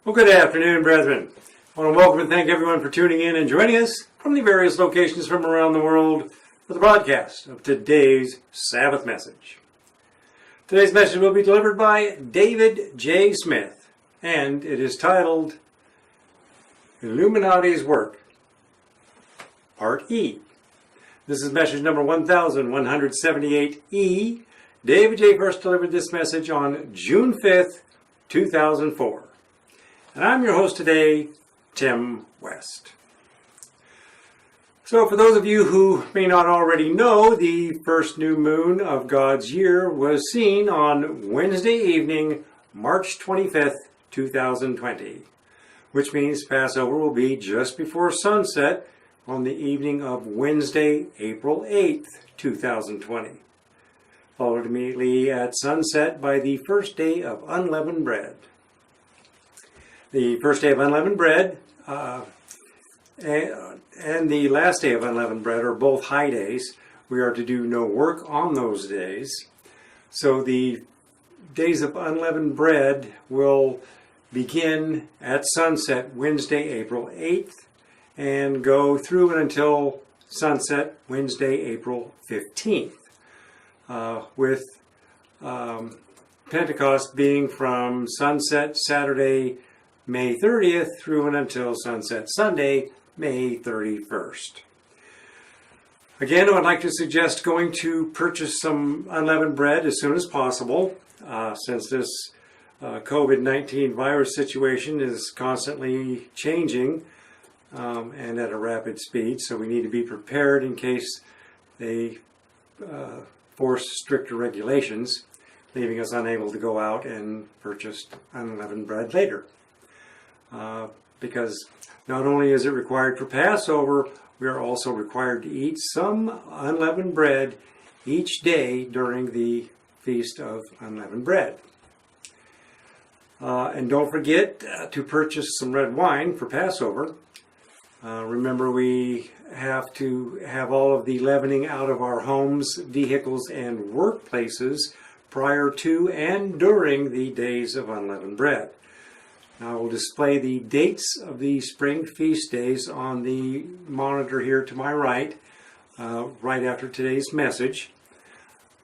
Well, good afternoon, brethren. I want to welcome and thank everyone for tuning in and joining us from the various locations from around the world for the broadcast of today's Sabbath message. Today's message will be delivered by David J. Smith, and it is titled Illuminati's Work, Part E. This is message number 1178E. David J. first delivered this message on June 5th, 2004. And I'm your host today, Tim West. So for those of you who may not already know, the first new moon of God's year was seen on Wednesday evening, March 25th, 2020, which means Passover will be just before sunset on the evening of Wednesday, April 8th, 2020, followed immediately at sunset by the first day of unleavened bread. The first day of unleavened bread and the last day of unleavened bread are both high days. We are to do no work on those days. So the days of unleavened bread will begin at sunset Wednesday, April 8th, and go through and until sunset Wednesday, April 15th, with Pentecost being from sunset Saturday, May 30th through and until sunset Sunday, May 31st. Again, I would like to suggest going to purchase some unleavened bread as soon as possible, since this COVID-19 virus situation is constantly changing and at a rapid speed, so we need to be prepared in case they force stricter regulations, leaving us unable to go out and purchase unleavened bread later. Because not only is it required for Passover, we are also required to eat some unleavened bread each day during the Feast of Unleavened Bread. And don't forget to purchase some red wine for Passover. Remember, we have to have all of the leavening out of our homes, vehicles, and workplaces prior to and during the days of unleavened bread. Now, I will display the dates of the spring feast days on the monitor here to my right, right after today's message,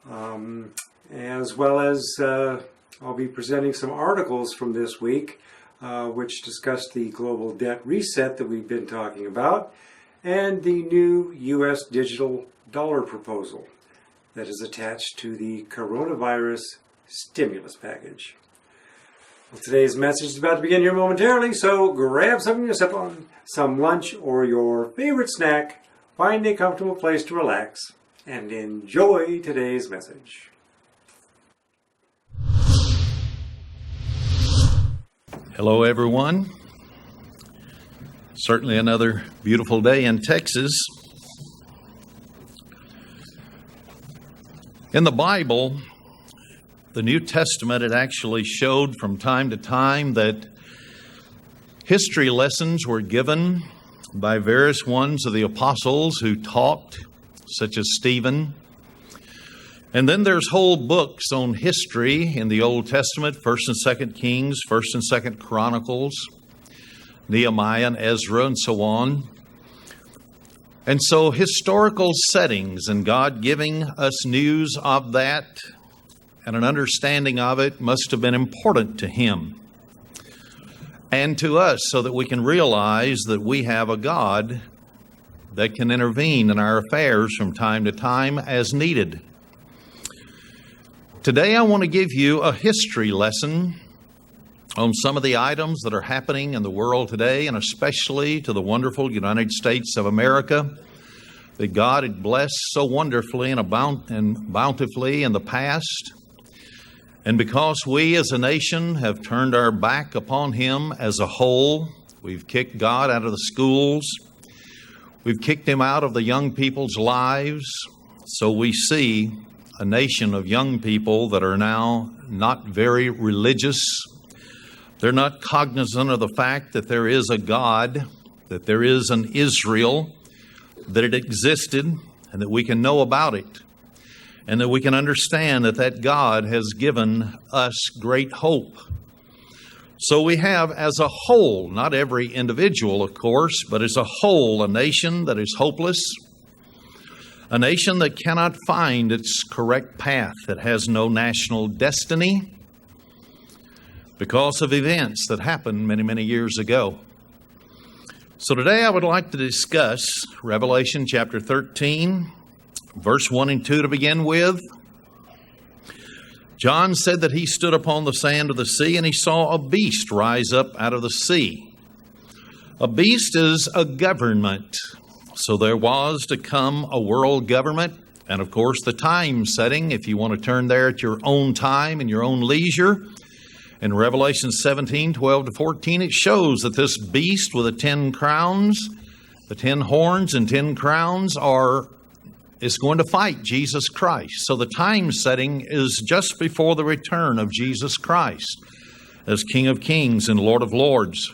as well as I'll be presenting some articles from this week, which discuss the global debt reset that we've been talking about, and the new U.S. digital dollar proposal that is attached to the coronavirus stimulus package. Well, today's message is about to begin here momentarily, so grab something to sip on, some lunch or your favorite snack, find a comfortable place to relax, and enjoy today's message. Hello, everyone. Certainly another beautiful day in Texas. In the Bible, the New Testament, it actually showed from time to time that history lessons were given by various ones of the apostles who talked, such as Stephen. And then there's whole books on history in the Old Testament, 1st and 2nd Kings, 1st and 2nd Chronicles, Nehemiah and Ezra, and so on. And so historical settings and God giving us news of that and an understanding of it must have been important to Him and to us, so that we can realize that we have a God that can intervene in our affairs from time to time as needed. Today I want to give you a history lesson on some of the items that are happening in the world today, and especially to the wonderful United States of America that God had blessed so wonderfully and bountifully in the past. And because we as a nation have turned our back upon Him as a whole, we've kicked God out of the schools, we've kicked Him out of the young people's lives, so we see a nation of young people that are now not very religious. They're not cognizant of the fact that there is a God, that there is an Israel, that it existed, and that we can know about it. And that we can understand that that God has given us great hope. So we have as a whole, not every individual, of course, but as a whole, a nation that is hopeless, a nation that cannot find its correct path, that has no national destiny because of events that happened many, many years ago. So today I would like to discuss Revelation chapter 13, verse 1 and 2 to begin with. John said that he stood upon the sand of the sea and he saw a beast rise up out of the sea. A beast is a government. So there was to come a world government, and of course the time setting, if you want to turn there at your own time and your own leisure. In Revelation 17, 12 to 14, it shows that this beast with the 10 crowns, the 10 horns and 10 crowns is going to fight Jesus Christ. So the time setting is just before the return of Jesus Christ as King of Kings and Lord of Lords.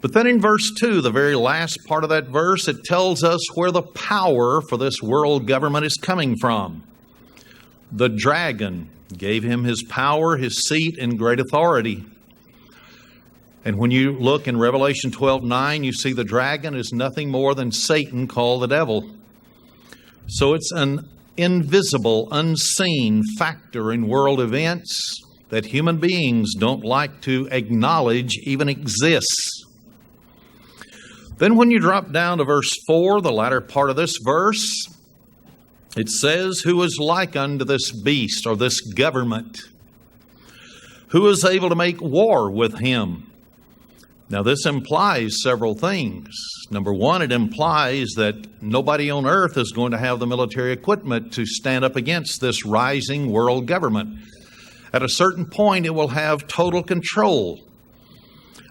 But then in verse 2, the very last part of that verse, it tells us where the power for this world government is coming from. The dragon gave him his power, his seat, and great authority. And when you look in Revelation 12:9, you see the dragon is nothing more than Satan, called the devil. So it's an invisible, unseen factor in world events that human beings don't like to acknowledge even exists. Then when you drop down to verse 4, the latter part of this verse, it says, "Who is like unto this beast," or this government? "Who is able to make war with him?" Now this implies several things. Number one, it implies that nobody on earth is going to have the military equipment to stand up against this rising world government. At a certain point, it will have total control.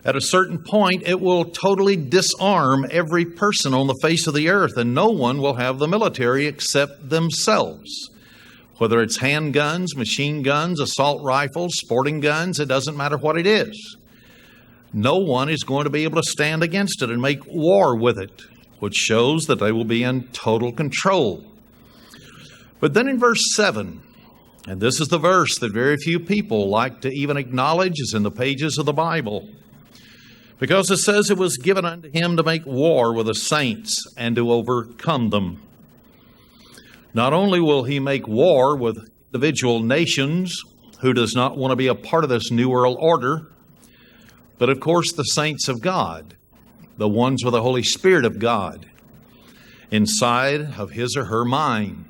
At a certain point, it will totally disarm every person on the face of the earth, and no one will have the military except themselves. Whether it's handguns, machine guns, assault rifles, sporting guns, it doesn't matter what it is. No one is going to be able to stand against it and make war with it, which shows that they will be in total control. But then in verse 7, and this is the verse that very few people like to even acknowledge, is in the pages of the Bible. Because it says, "It was given unto him to make war with the saints and to overcome them." Not only will he make war with individual nations who does not want to be a part of this new world order, but of course the saints of God, the ones with the Holy Spirit of God inside of his or her mind.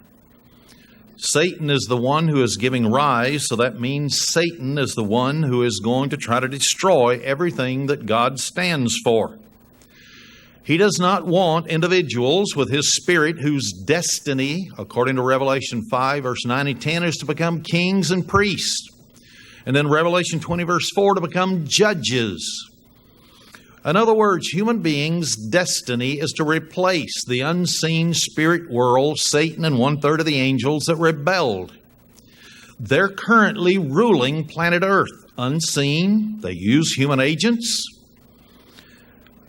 Satan is the one who is giving rise, so that means Satan is the one who is going to try to destroy everything that God stands for. He does not want individuals with his spirit whose destiny, according to Revelation 5, verse 9 and 10, is to become kings and priests. And then Revelation 20, verse 4, to become judges. In other words, human beings' destiny is to replace the unseen spirit world, Satan and 1/3 of the angels that rebelled. They're currently ruling planet Earth, unseen. They use human agents.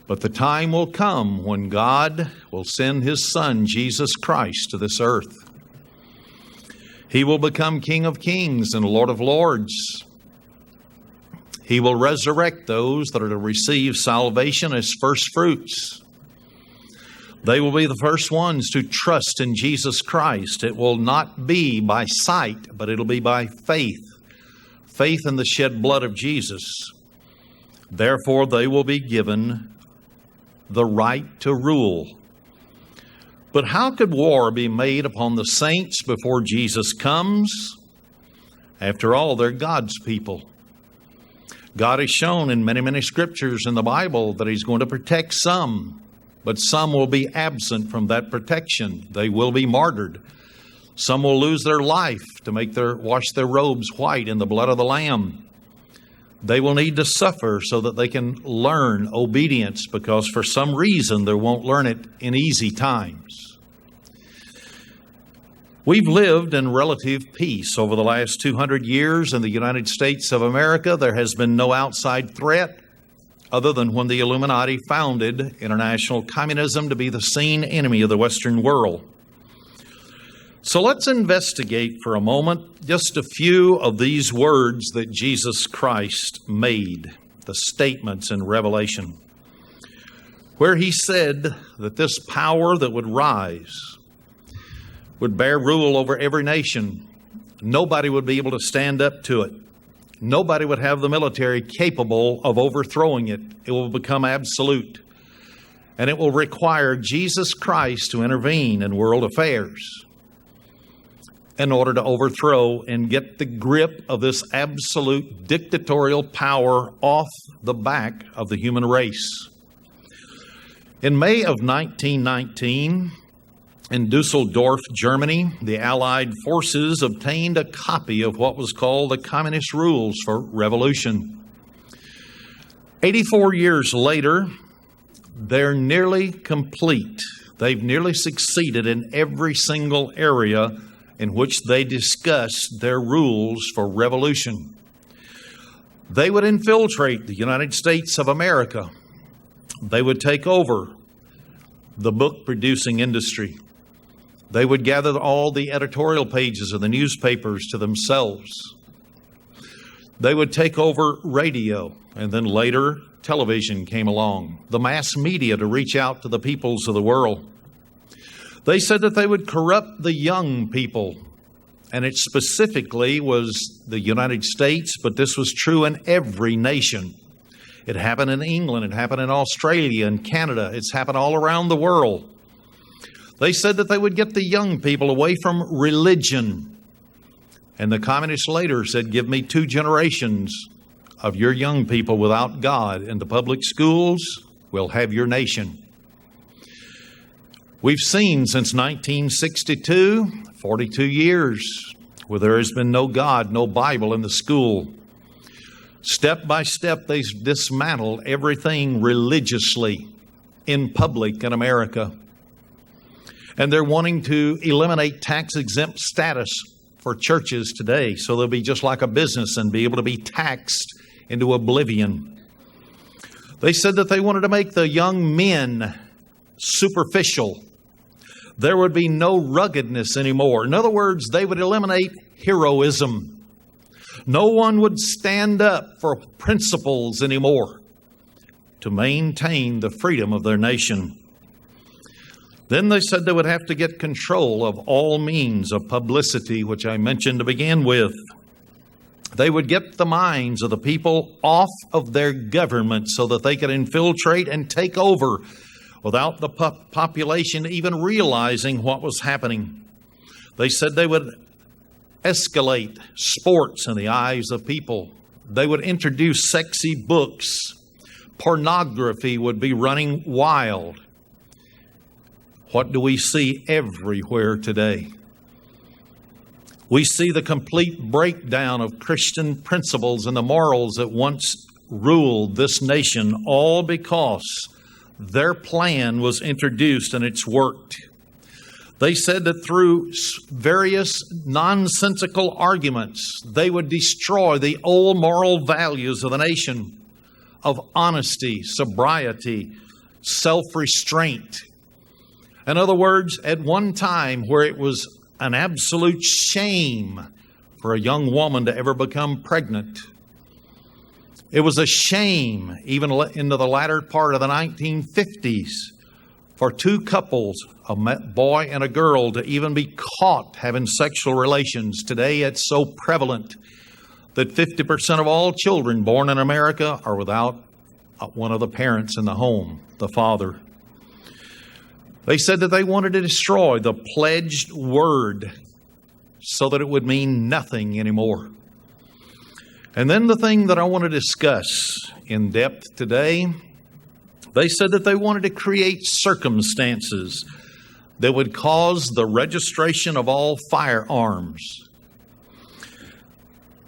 But the time will come when God will send his Son, Jesus Christ, to this earth. He will become King of Kings and Lord of Lords. He will resurrect those that are to receive salvation as first fruits. They will be the first ones to trust in Jesus Christ. It will not be by sight, but it'll be by faith. Faith in the shed blood of Jesus. Therefore, they will be given the right to rule. But how could war be made upon the saints before Jesus comes? After all, they're God's people. God has shown in many, many scriptures in the Bible that he's going to protect some, but some will be absent from that protection. They will be martyred. Some will lose their life to wash their robes white in the blood of the Lamb. They will need to suffer so that they can learn obedience, because for some reason they won't learn it in easy times. We've lived in relative peace over the last 200 years in the United States of America. There has been no outside threat other than when the Illuminati founded international communism to be the seen enemy of the Western world. So let's investigate for a moment just a few of these words that Jesus Christ made, the statements in Revelation, where he said that this power that would rise would bear rule over every nation. Nobody would be able to stand up to it. Nobody would have the military capable of overthrowing it. It will become absolute. And it will require Jesus Christ to intervene in world affairs in order to overthrow and get the grip of this absolute dictatorial power off the back of the human race. In May of 1919, in Dusseldorf, Germany, the Allied forces obtained a copy of what was called the Communist Rules for Revolution. 84 years later, they're nearly complete. They've nearly succeeded in every single area in which they discussed their rules for revolution. They would infiltrate the United States of America. They would take over the book-producing industry. They would gather all the editorial pages of the newspapers to themselves. They would take over radio, and then later television came along, the mass media to reach out to the peoples of the world. They said that they would corrupt the young people, and it specifically was the United States, but this was true in every nation. It happened in England, it happened in Australia and Canada, it's happened all around the world. They said that they would get the young people away from religion. And the communists later said, give me 2 generations of your young people without God in the public schools, we'll have your nation. We've seen since 1962, 42 years, where there has been no God, no Bible in the school. Step by step, they dismantled everything religiously in public in America. And they're wanting to eliminate tax-exempt status for churches today, so they'll be just like a business and be able to be taxed into oblivion. They said that they wanted to make the young men superficial. There would be no ruggedness anymore. In other words, they would eliminate heroism. No one would stand up for principles anymore to maintain the freedom of their nation. Then they said they would have to get control of all means of publicity, which I mentioned to begin with. They would get the minds of the people off of their government so that they could infiltrate and take over without the population even realizing what was happening. They said they would escalate sports in the eyes of people. They would introduce sexy books. Pornography would be running wild. What do we see everywhere today? We see the complete breakdown of Christian principles and the morals that once ruled this nation, all because their plan was introduced and it's worked. They said that through various nonsensical arguments, they would destroy the old moral values of the nation of honesty, sobriety, self-restraint. In other words, at one time where it was an absolute shame for a young woman to ever become pregnant, it was a shame even into the latter part of the 1950s for 2 couples, a boy and a girl, to even be caught having sexual relations. Today it's so prevalent that 50% of all children born in America are without one of the parents in the home, the father. They said that they wanted to destroy the pledged word so that it would mean nothing anymore. And then the thing that I want to discuss in depth today, they said that they wanted to create circumstances that would cause the registration of all firearms.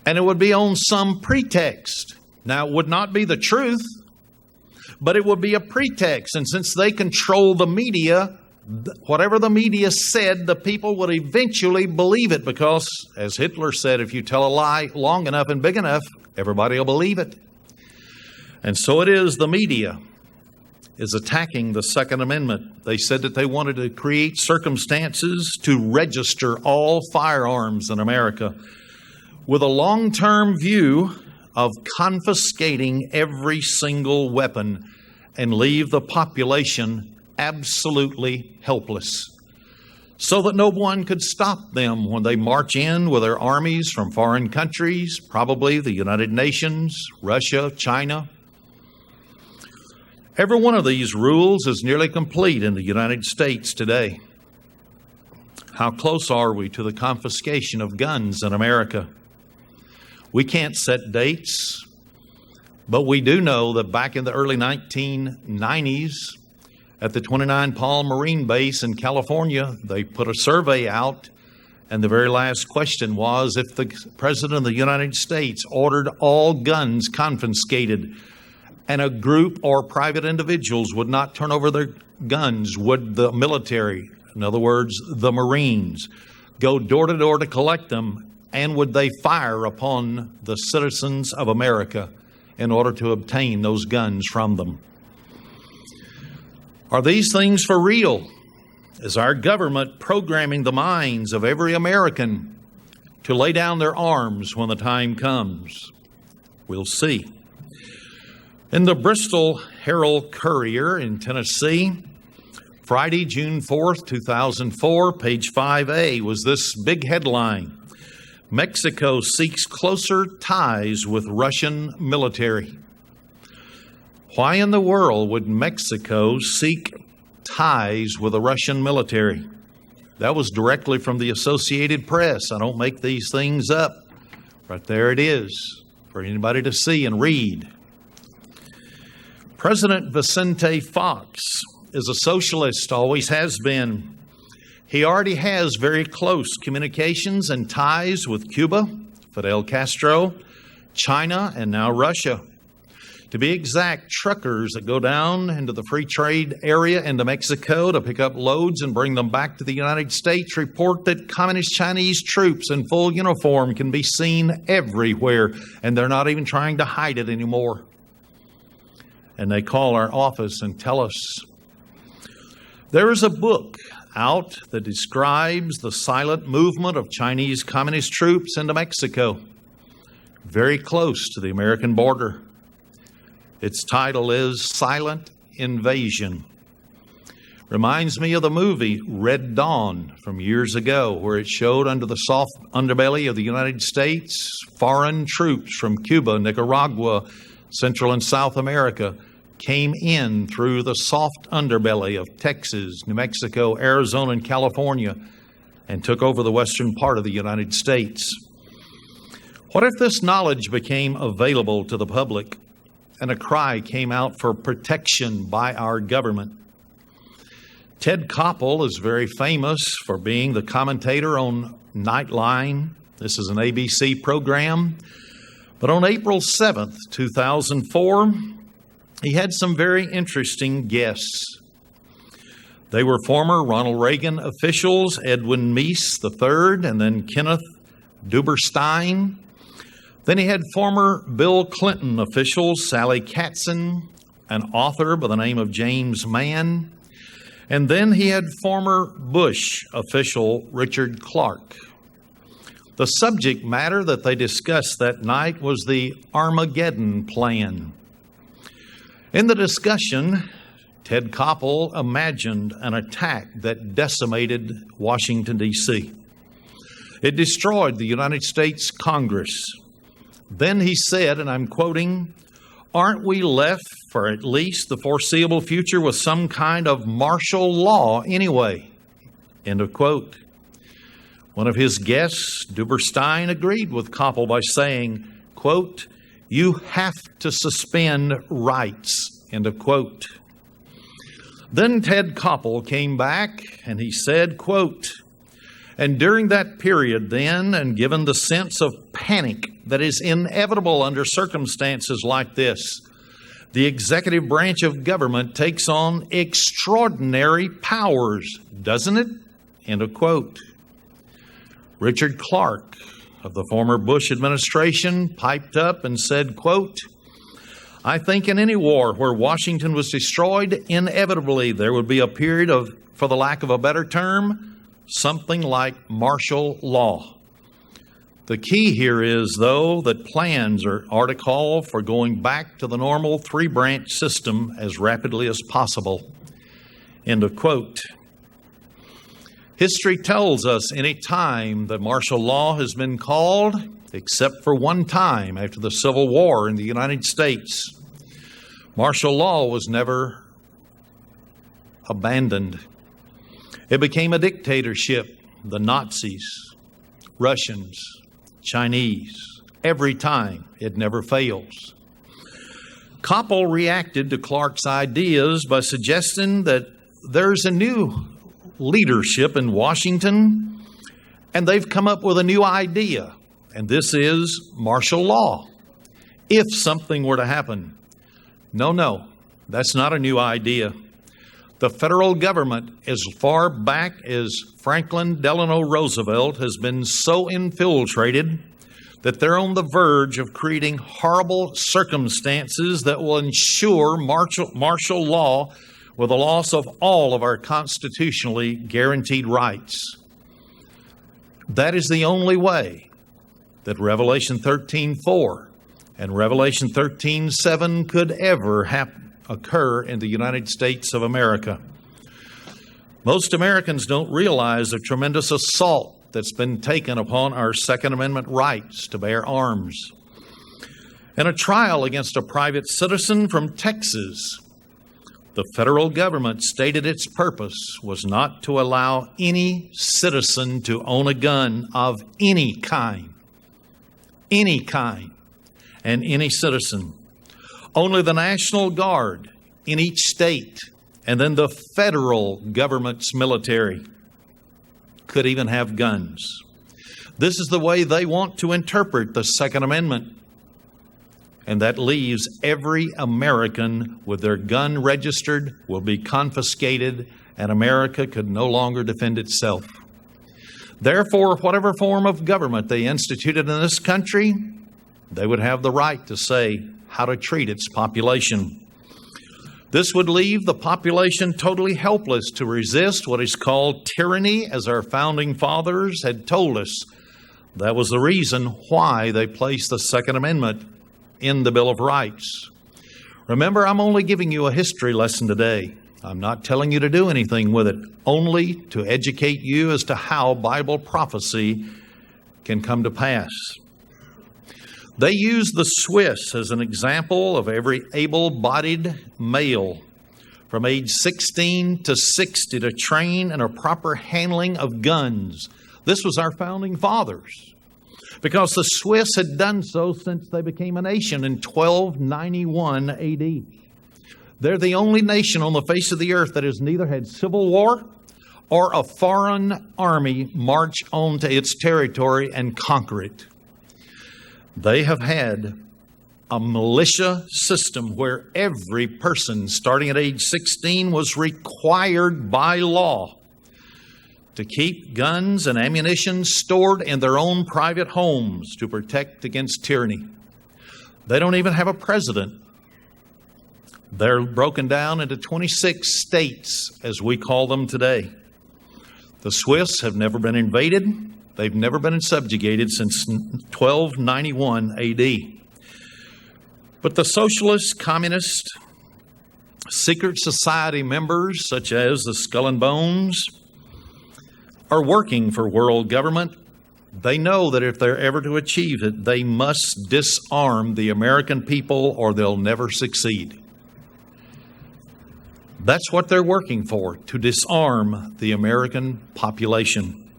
And it would be on some pretext. Now, it would not be the truth, but it would be a pretext. And since they control the media, whatever the media said, the people would eventually believe it because, as Hitler said, if you tell a lie long enough and big enough, everybody will believe it. And so it is the media. is attacking the Second Amendment. They said that they wanted to create circumstances to register all firearms in America with a long-term view of confiscating every single weapon and leave the population absolutely helpless, so that no one could stop them when they march in with their armies from foreign countries, probably the United Nations, Russia, China. Every one of these rules is nearly complete in the United States today. How close are we to the confiscation of guns in America? We can't set dates, but we do know that back in the early 1990s, at the 29 Palm Marine Base in California, they put a survey out, and the very last question was if the President of the United States ordered all guns confiscated and a group or private individuals would not turn over their guns, would the military, in other words, the Marines, go door to door to collect them, and would they fire upon the citizens of America in order to obtain those guns from them? Are these things for real? Is our government programming the minds of every American to lay down their arms when the time comes? We'll see. In the Bristol Herald-Courier in Tennessee, Friday, June 4th, 2004, page 5A, was this big headline: Mexico seeks closer ties with Russian military. Why in the world would Mexico seek ties with the Russian military? That was directly from the Associated Press. I don't make these things up. Right there it is for anybody to see and read. President Vicente Fox is a socialist, always has been. He already has very close communications and ties with Cuba, Fidel Castro, China, and now Russia. To be exact, truckers that go down into the free trade area into Mexico to pick up loads and bring them back to the United States report that Communist Chinese troops in full uniform can be seen everywhere, and they're not even trying to hide it anymore. And they call our office and tell us. There is a book out that describes the silent movement of Chinese communist troops into Mexico, very close to the American border. Its title is Silent Invasion. Reminds me of the movie Red Dawn from years ago, where it showed under the soft underbelly of the United States, foreign troops from Cuba, Nicaragua, Central and South America came in through the soft underbelly of Texas, New Mexico, Arizona, and California, and took over the western part of the United States. What if this knowledge became available to the public and a cry came out for protection by our government? Ted Koppel is very famous for being the commentator on Nightline. This is an ABC program. But on April 7th, 2004, he had some very interesting guests. They were former Ronald Reagan officials, Edwin Meese III, and then Kenneth Duberstein. Then he had former Bill Clinton officials, Sally Katzen, an author by the name of James Mann. And then he had former Bush official, Richard Clark. The subject matter that they discussed that night was the Armageddon Plan. In the discussion, Ted Koppel imagined an attack that decimated Washington, D.C. It destroyed the United States Congress. Then he said, and I'm quoting, "Aren't we left for at least the foreseeable future with some kind of martial law anyway?" End of quote. One of his guests, Duberstein, agreed with Koppel by saying, quote, "You have to suspend rights," end of quote. Then Ted Koppel came back and he said, quote, "And during that period then, and given the sense of panic that is inevitable under circumstances like this, the executive branch of government takes on extraordinary powers, doesn't it?" End of quote. Richard Clark of the former Bush administration piped up and said, quote, I think in any war where Washington was destroyed, inevitably there would be a period of, for the lack of a better term, something like martial law. The key here is, though, that plans are to call for going back to the normal three-branch system as rapidly as possible. End of quote. History tells us any time that martial law has been called, except for one time after the Civil War in the United States, martial law was never abandoned. It became a dictatorship. The Nazis, Russians, Chinese, every time. It never fails. Koppel reacted to Clark's ideas by suggesting that there's a new leadership in Washington, and they've come up with a new idea, and this is martial law. If something were to happen. No, that's not a new idea. The federal government, as far back as Franklin Delano Roosevelt, has been so infiltrated that they're on the verge of creating horrible circumstances that will ensure martial law with the loss of all of our constitutionally guaranteed rights. That is the only way that Revelation 13:4 and Revelation 13:7 could ever occur in the United States of America. Most Americans don't realize the tremendous assault that's been taken upon our Second Amendment rights to bear arms. In a trial against a private citizen from Texas, the federal government stated its purpose was not to allow any citizen to own a gun of any kind, and any citizen. Only the National Guard in each state and then the federal government's military could even have guns. This is the way they want to interpret the Second Amendment. And that leaves every American with their gun registered will be confiscated, and America could no longer defend itself. Therefore, whatever form of government they instituted in this country, they would have the right to say how to treat its population. This would leave the population totally helpless to resist what is called tyranny, as our founding fathers had told us. That was the reason why they placed the Second Amendment in the Bill of Rights. Remember, I'm only giving you a history lesson today. I'm not telling you to do anything with it, only to educate you as to how Bible prophecy can come to pass. They use the Swiss as an example of every able-bodied male from age 16 to 60 to train in a proper handling of guns. This was our founding fathers, because the Swiss had done so since they became a nation in 1291 AD. They're the only nation on the face of the earth that has neither had civil war or a foreign army march onto its territory and conquer it. They have had a militia system where every person starting at age 16 was required by law to keep guns and ammunition stored in their own private homes to protect against tyranny. They don't even have a president. They're broken down into 26 states, as we call them today. The Swiss have never been invaded. They've never been subjugated since 1291 AD. But the socialist, communist, secret society members, such as the Skull and Bones, are working for world government. They know that if they're ever to achieve it, they must disarm the American people or they'll never succeed. That's what they're working for, to disarm the American population.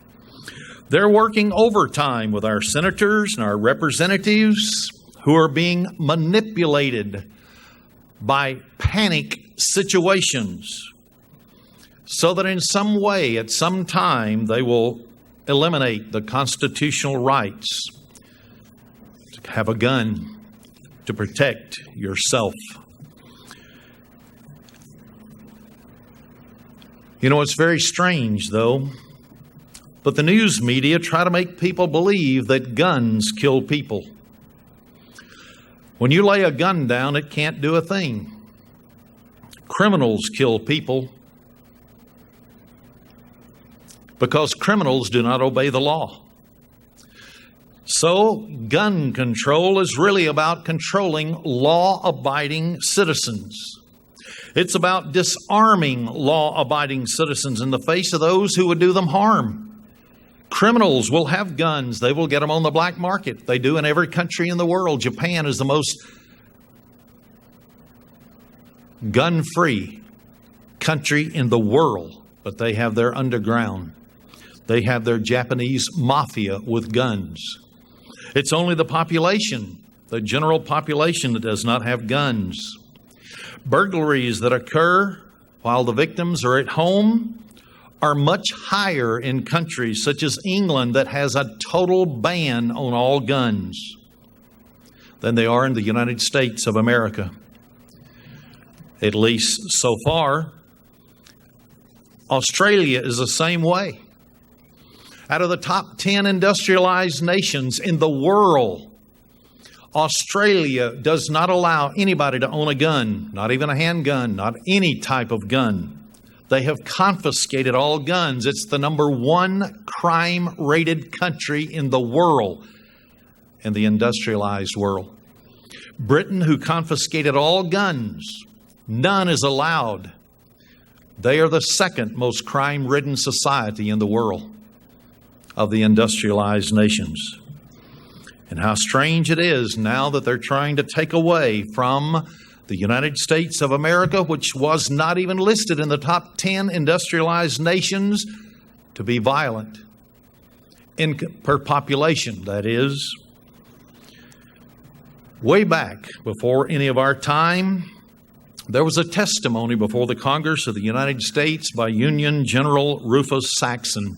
They're working overtime with our senators and our representatives who are being manipulated by panic situations so that in some way, at some time, they will eliminate the constitutional rights to have a gun to protect yourself. You know, it's very strange, though, but the news media try to make people believe that guns kill people. When you lay a gun down, it can't do a thing. Criminals kill people because criminals do not obey the law. So, gun control is really about controlling law-abiding citizens. It's about disarming law-abiding citizens in the face of those who would do them harm. Criminals will have guns. They will get them on the black market. They do in every country in the world. Japan is the most gun-free country in the world, but they have their underground. They have their Japanese mafia with guns. It's only the population, the general population, that does not have guns. Burglaries that occur while the victims are at home are much higher in countries such as England, that has a total ban on all guns, than they are in the United States of America. At least so far. Australia is the same way. Out of the top 10 industrialized nations in the world, Australia does not allow anybody to own a gun, not even a handgun, not any type of gun. They have confiscated all guns. It's the number one crime-rated country in the world, in the industrialized world. Britain, who confiscated all guns, none is allowed. They are the second most crime-ridden society in the world of the industrialized nations. And how strange it is now that they're trying to take away from the United States of America, which was not even listed in the top 10 industrialized nations, to be violent per population, that is. Way back before any of our time, there was a testimony before the Congress of the United States by Union General Rufus Saxon.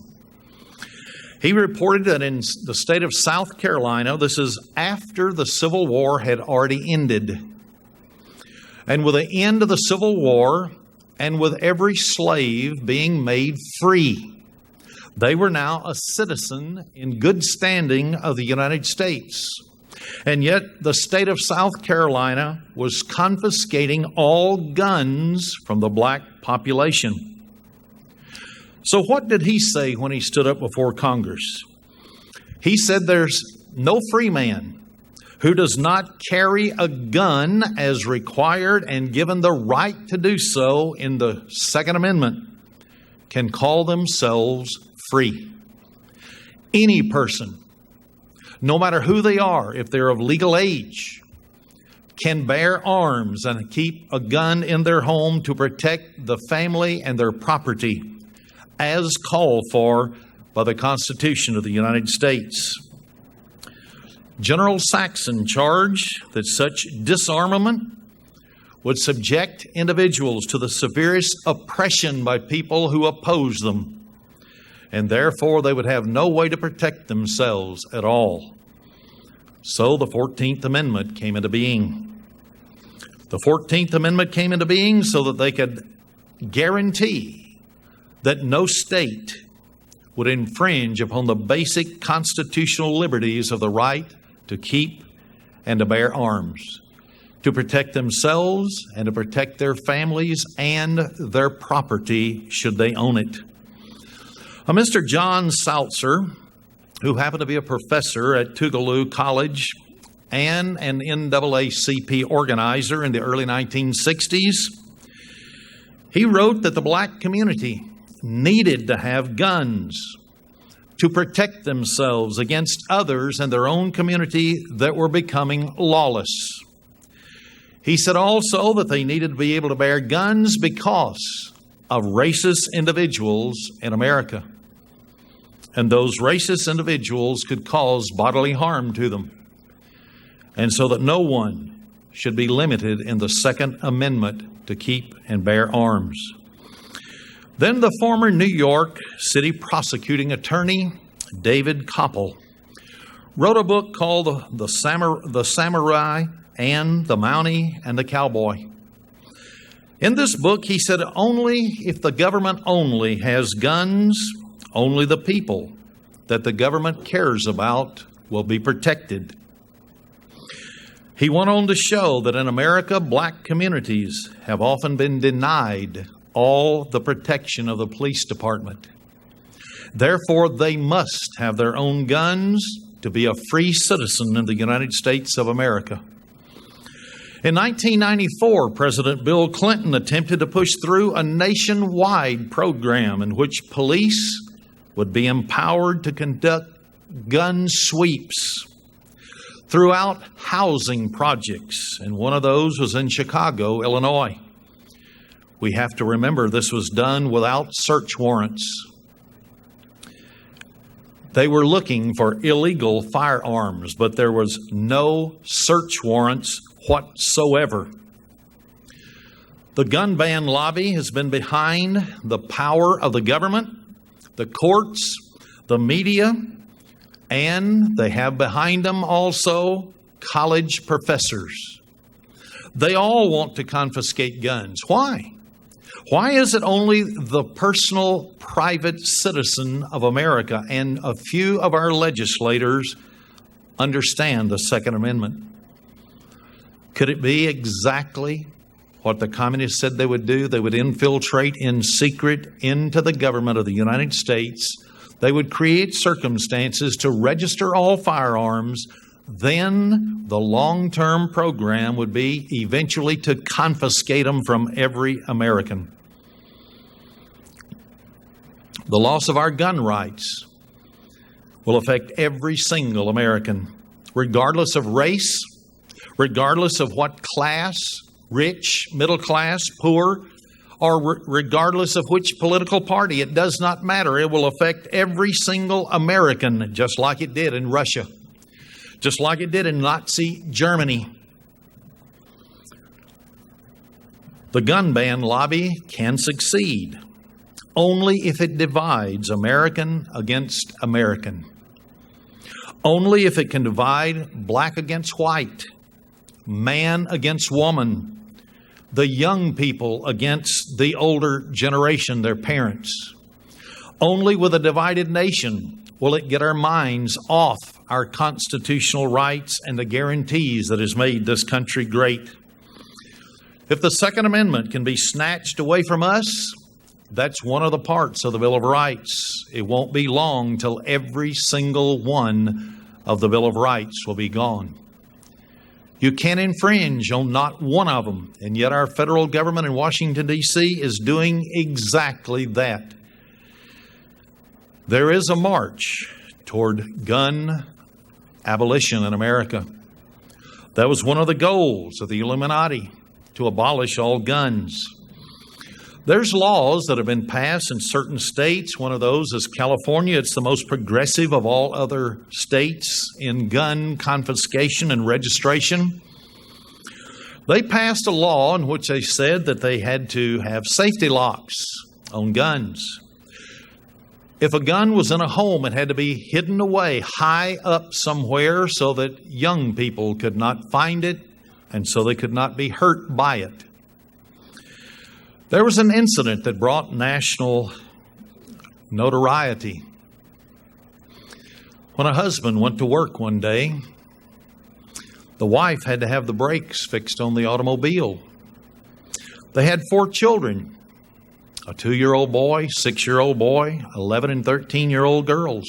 He reported that in the state of South Carolina, this is after the Civil War had already ended. And with the end of the Civil War, and with every slave being made free, they were now a citizen in good standing of the United States. And yet the state of South Carolina was confiscating all guns from the black population. So what did he say when he stood up before Congress? He said there's no free man who does not carry a gun as required and given the right to do so in the Second Amendment can call themselves free. Any person, no matter who they are, if they're of legal age, can bear arms and keep a gun in their home to protect the family and their property, as called for by the Constitution of the United States. General Saxon charged that such disarmament would subject individuals to the severest oppression by people who oppose them, and therefore they would have no way to protect themselves at all. So the 14th Amendment came into being. The 14th Amendment came into being so that they could guarantee that no state would infringe upon the basic constitutional liberties of the right to keep and to bear arms, to protect themselves and to protect their families and their property should they own it. Mr. John Salzer, who happened to be a professor at Tougaloo College and an NAACP organizer in the early 1960s, he wrote that the black community needed to have guns to protect themselves against others in their own community that were becoming lawless. He said also that they needed to be able to bear guns because of racist individuals in America. And those racist individuals could cause bodily harm to them. And so that no one should be limited in the Second Amendment to keep and bear arms. Then the former New York City prosecuting attorney, David Koppel, wrote a book called The Samurai and the Mountie and the Cowboy. In this book, he said, only if the government only has guns, only the people that the government cares about will be protected. He went on to show that in America, black communities have often been denied all the protection of the police department. Therefore, they must have their own guns to be a free citizen of the United States of America. In 1994, President Bill Clinton attempted to push through a nationwide program in which police would be empowered to conduct gun sweeps throughout housing projects, and one of those was in Chicago, Illinois. We have to remember this was done without search warrants. They were looking for illegal firearms, but there was no search warrants whatsoever. The gun ban lobby has been behind the power of the government, the courts, the media, and they have behind them also college professors. They all want to confiscate guns. Why? Why is it only the personal, private citizen of America and a few of our legislators understand the Second Amendment? Could it be exactly what the communists said they would do? They would infiltrate in secret into the government of the United States. They would create circumstances to register all firearms. Then the long-term program would be eventually to confiscate them from every American. The loss of our gun rights will affect every single American, regardless of race, regardless of what class, rich, middle class, poor, or regardless of which political party. It does not matter. It will affect every single American, just like it did in Russia, just like it did in Nazi Germany. The gun ban lobby can succeed only if it divides American against American. Only if it can divide black against white, man against woman, the young people against the older generation, their parents. Only with a divided nation will it get our minds off our constitutional rights and the guarantees that has made this country great. If the Second Amendment can be snatched away from us, that's one of the parts of the Bill of Rights. It won't be long till every single one of the Bill of Rights will be gone. You can't infringe on not one of them, and yet our federal government in Washington, D.C. is doing exactly that. There is a march toward gun abolition in America. That was one of the goals of the Illuminati, to abolish all guns. There's laws that have been passed in certain states. One of those is California. It's the most progressive of all other states in gun confiscation and registration. They passed a law in which they said that they had to have safety locks on guns. If a gun was in a home, it had to be hidden away high up somewhere so that young people could not find it and so they could not be hurt by it. There was an incident that brought national notoriety. When a husband went to work one day, the wife had to have the brakes fixed on the automobile. They had 4 children, a 2-year-old boy, 6-year-old boy, 11 and 13-year-old girls.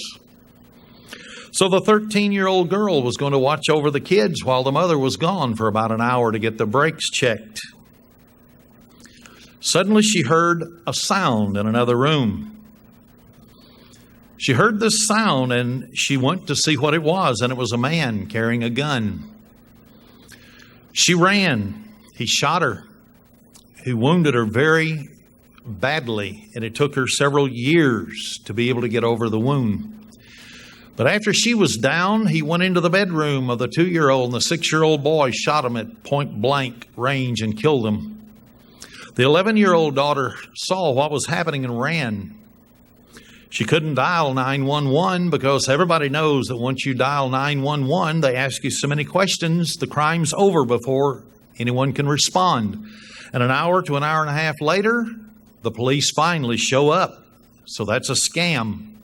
So the 13-year-old girl was going to watch over the kids while the mother was gone for about an hour to get the brakes checked. Suddenly she heard a sound in another room. She heard this sound and she went to see what it was, and it was a man carrying a gun. She ran. He shot her. He wounded her very badly, and it took her several years to be able to get over the wound. But after she was down, he went into the bedroom of the 2-year-old and the 6-year-old boy, shot him at point blank range and killed them. The 11-year-old daughter saw what was happening and ran. She couldn't dial 911 because everybody knows that once you dial 911, they ask you so many questions, the crime's over before anyone can respond. And an hour to an hour and a half later, the police finally show up. So that's a scam.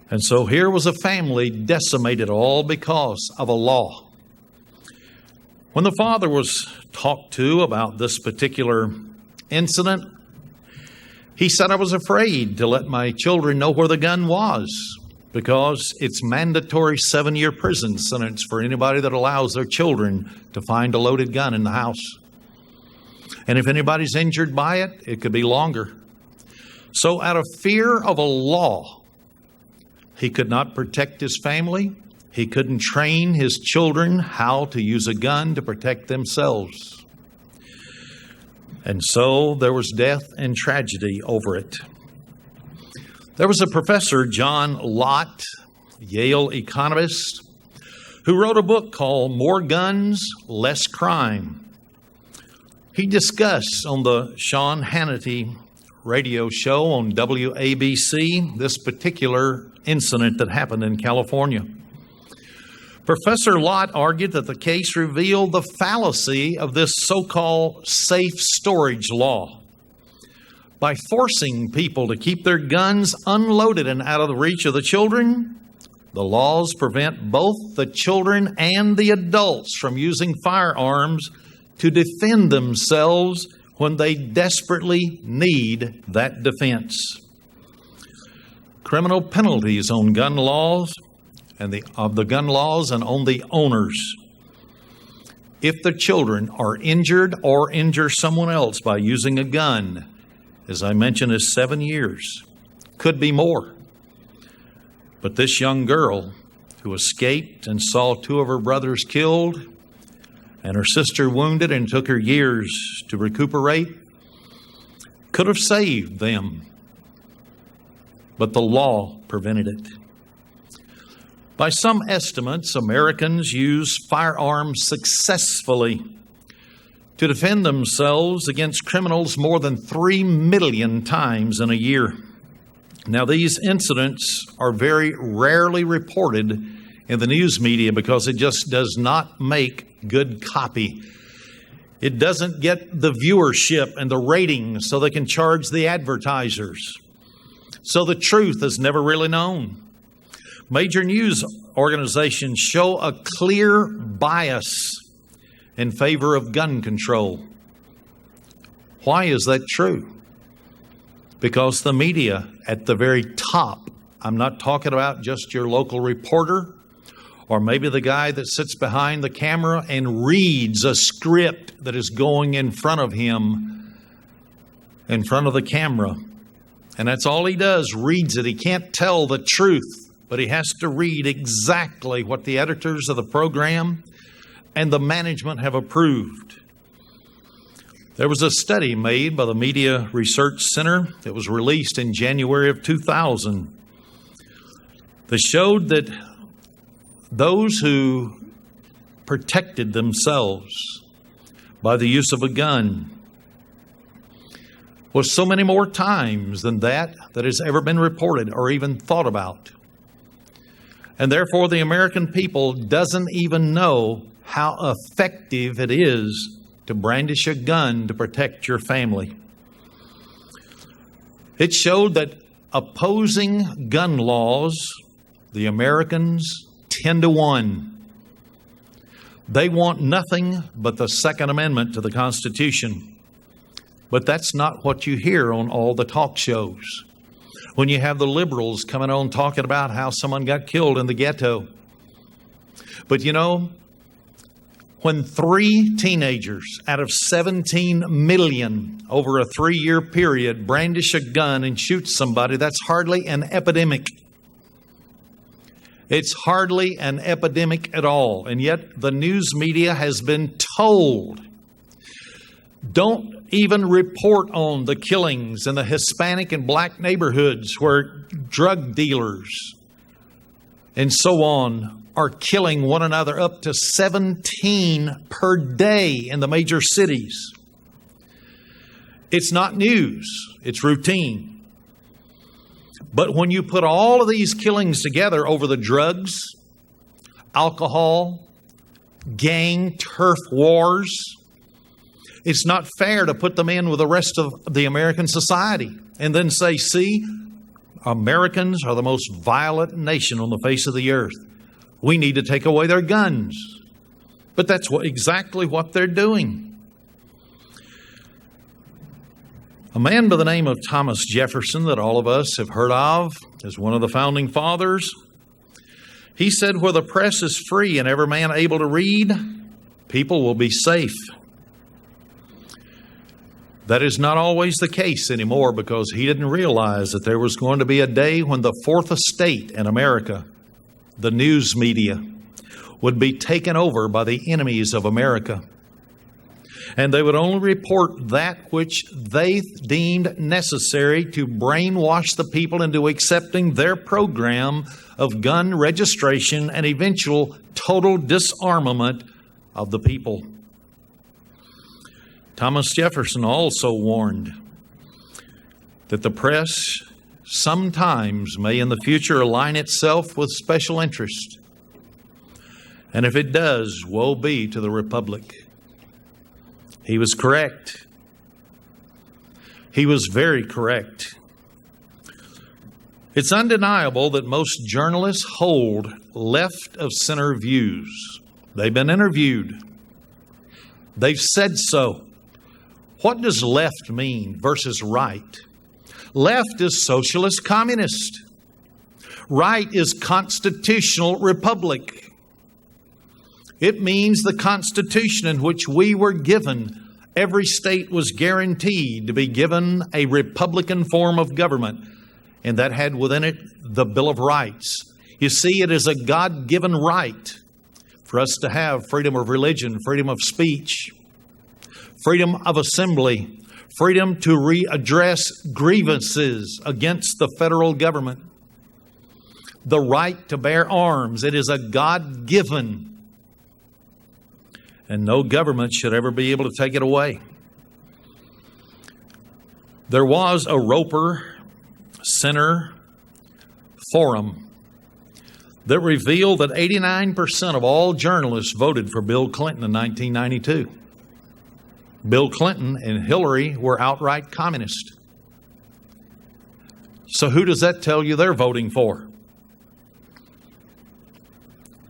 And so here was a family decimated all because of a law. When the father was talked to about this particular incident, he said, "I was afraid to let my children know where the gun was because it's mandatory 7-year prison sentence for anybody that allows their children to find a loaded gun in the house. And if anybody's injured by it, it could be longer." So out of fear of a law, he could not protect his family. He couldn't train his children how to use a gun to protect themselves. And so there was death and tragedy over it. There was a professor, John Lott, Yale economist, who wrote a book called More Guns, Less Crime. He discussed on the Sean Hannity radio show on WABC this particular incident that happened in California. Professor Lott argued that the case revealed the fallacy of this so-called safe storage law. By forcing people to keep their guns unloaded and out of the reach of the children, the laws prevent both the children and the adults from using firearms to defend themselves when they desperately need that defense. Criminal penalties on gun laws and of the gun laws and on the owners. If the children are injured or injure someone else by using a gun, as I mentioned, is 7 years, could be more. But this young girl who escaped and saw 2 of her brothers killed and her sister wounded and took her years to recuperate, could have saved them. But the law prevented it. By some estimates, Americans use firearms successfully to defend themselves against criminals more than 3 million times in a year. Now, these incidents are very rarely reported in the news media because it just does not make good copy. It doesn't get the viewership and the ratings so they can charge the advertisers. So the truth is never really known. Major news organizations show a clear bias in favor of gun control. Why is that true? Because the media at the very top, I'm not talking about just your local reporter or maybe the guy that sits behind the camera and reads a script that is going in front of him, in front of the camera. And that's all he does, reads it. He can't tell the truth, but he has to read exactly what the editors of the program and the management have approved. There was a study made by the Media Research Center that was released in January of 2000 that showed that those who protected themselves by the use of a gun was so many more times than that has ever been reported or even thought about. And therefore, the American people doesn't even know how effective it is to brandish a gun to protect your family. It showed that opposing gun laws, the Americans 10-1. They want nothing but the Second Amendment to the Constitution. But that's not what you hear on all the talk shows. When you have the liberals coming on talking about how someone got killed in the ghetto. But you know, when 3 teenagers out of 17 million over a 3-year period brandish a gun and shoot somebody, that's hardly an epidemic. It's hardly an epidemic at all. And yet the news media has been told, don't even report on the killings in the Hispanic and black neighborhoods where drug dealers and so on are killing one another, up to 17 per day in the major cities. It's not news, it's routine. But when you put all of these killings together over the drugs, alcohol, gang, turf wars, it's not fair to put them in with the rest of the American society and then say, see, Americans are the most violent nation on the face of the earth. We need to take away their guns. But that's exactly what they're doing. A man by the name of Thomas Jefferson, that all of us have heard of as one of the founding fathers, he said, where the press is free and every man able to read, people will be safe. That is not always the case anymore, because he didn't realize that there was going to be a day when the fourth estate in America, the news media, would be taken over by the enemies of America. And they would only report that which they deemed necessary to brainwash the people into accepting their program of gun registration and eventual total disarmament of the people. Thomas Jefferson also warned that the press sometimes may in the future align itself with special interest. And if it does, woe be to the republic. He was correct. He was very correct. It's undeniable that most journalists hold left of center views. They've been interviewed. They've said so. What does left mean versus right? Left is socialist communist. Right is constitutional republic. It means the Constitution in which we were given. Every state was guaranteed to be given a republican form of government, and that had within it the Bill of Rights. You see, it is a God-given right for us to have freedom of religion, freedom of speech, freedom of assembly, freedom to readdress grievances against the federal government, the right to bear arms. It is a God-given, and no government should ever be able to take it away. There was a Roper Center forum that revealed that 89% of all journalists voted for Bill Clinton in 1992. Bill Clinton and Hillary were outright communist. So who does that tell you they're voting for?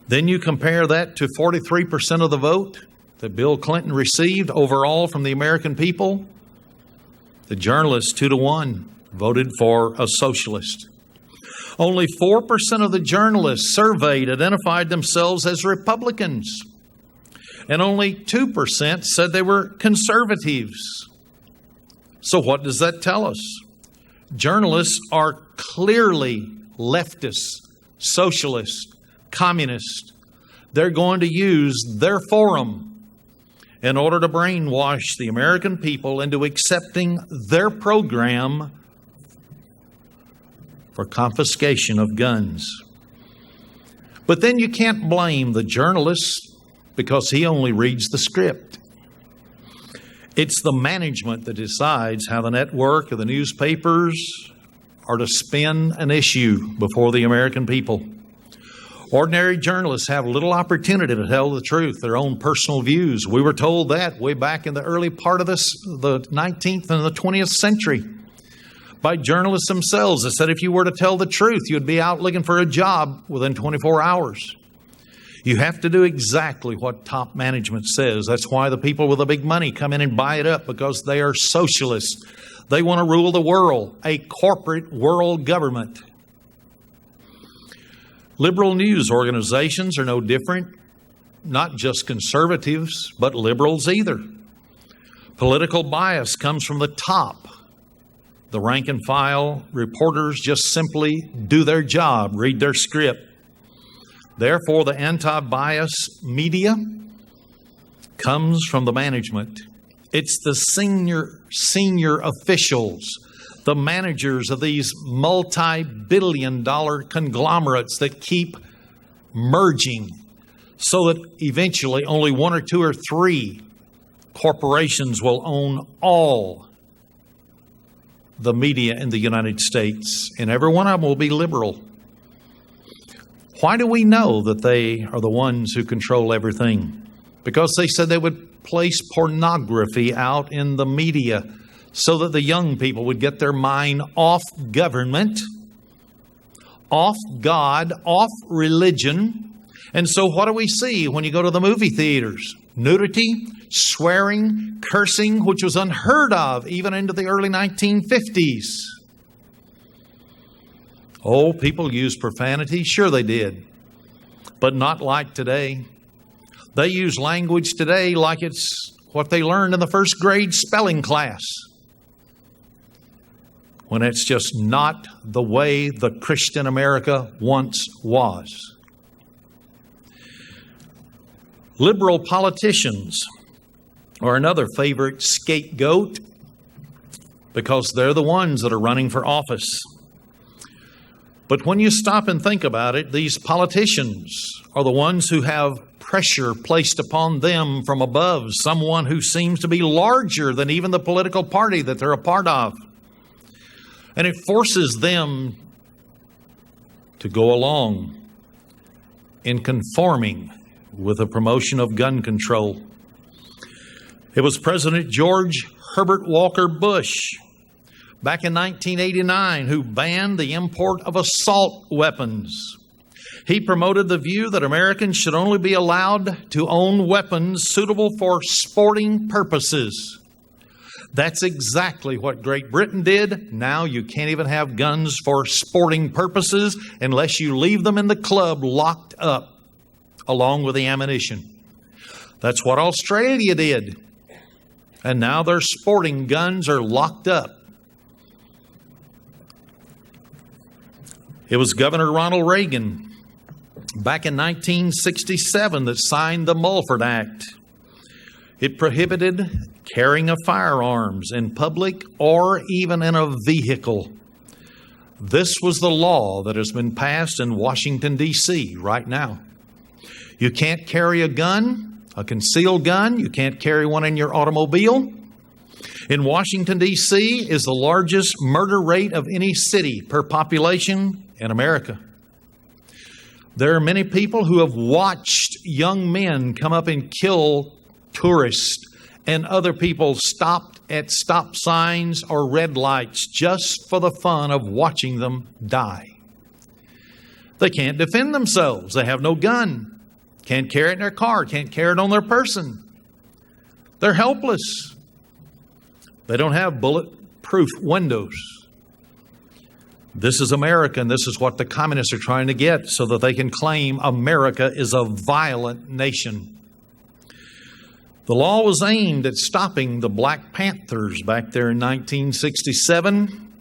Then you compare that to 43% of the vote that Bill Clinton received overall from the American people. The journalists, 2-1, voted for a socialist. Only 4% of the journalists surveyed identified themselves as Republicans, and only 2% said they were conservatives. So what does that tell us? Journalists are clearly leftist, socialist, communist. They're going to use their forum in order to brainwash the American people into accepting their program for confiscation of guns. But then you can't blame the journalist because he only reads the script. It's the management that decides how the network or the newspapers are to spin an issue before the American people. Ordinary journalists have little opportunity to tell the truth, their own personal views. We were told that way back in the early part of the 19th and the 20th century by journalists themselves that said if you were to tell the truth, you'd be out looking for a job within 24 hours. You have to do exactly what top management says. That's why the people with the big money come in and buy it up, because they are socialists. They want to rule the world, a corporate world government. Liberal news organizations are no different, not just conservatives, but liberals either. Political bias comes from the top. The rank and file reporters just simply do their job, read their script. Therefore, the anti-bias media comes from the management. It's the senior officials, the managers of these multi-billion-dollar conglomerates that keep merging so that eventually only 1 or 2 or 3 corporations will own all the media in the United States, and every one of them will be liberal. Why do we know that they are the ones who control everything? Because they said they would place pornography out in the media so that the young people would get their mind off government, off God, off religion, And so what do we see when you go to the movie theaters? Nudity, swearing, cursing, which was unheard of even into the early 1950s. Oh, people used profanity. Sure they did. But not like today. They use language today like it's what they learned in the first grade spelling class, when it's just not the way the Christian America once was. Liberal politicians are another favorite scapegoat because they're the ones that are running for office. But when you stop and think about it, these politicians are the ones who have pressure placed upon them from above, someone who seems to be larger than even the political party that they're a part of. And it forces them to go along in conforming with the promotion of gun control. It was President George Herbert Walker Bush back in 1989 who banned the import of assault weapons. He promoted the view that Americans should only be allowed to own weapons suitable for sporting purposes. That's exactly what Great Britain did. Now you can't even have guns for sporting purposes unless you leave them in the club locked up along with the ammunition. That's what Australia did. And now their sporting guns are locked up. It was Governor Ronald Reagan back in 1967 that signed the Mulford Act. It prohibited carrying of firearms in public or even in a vehicle. This was the law that has been passed in Washington, D.C. right now. You can't carry a gun, a concealed gun. You can't carry one in your automobile. In Washington, D.C. is the largest murder rate of any city per population in America. There are many people who have watched young men come up and kill tourists and other people stopped at stop signs or red lights just for the fun of watching them die. They can't defend themselves. They have no gun. Can't carry it in their car. Can't carry it on their person. They're helpless. They don't have bulletproof windows. This is America, and this is what the communists are trying to get so that they can claim America is a violent nation. The law was aimed at stopping the Black Panthers back there in 1967,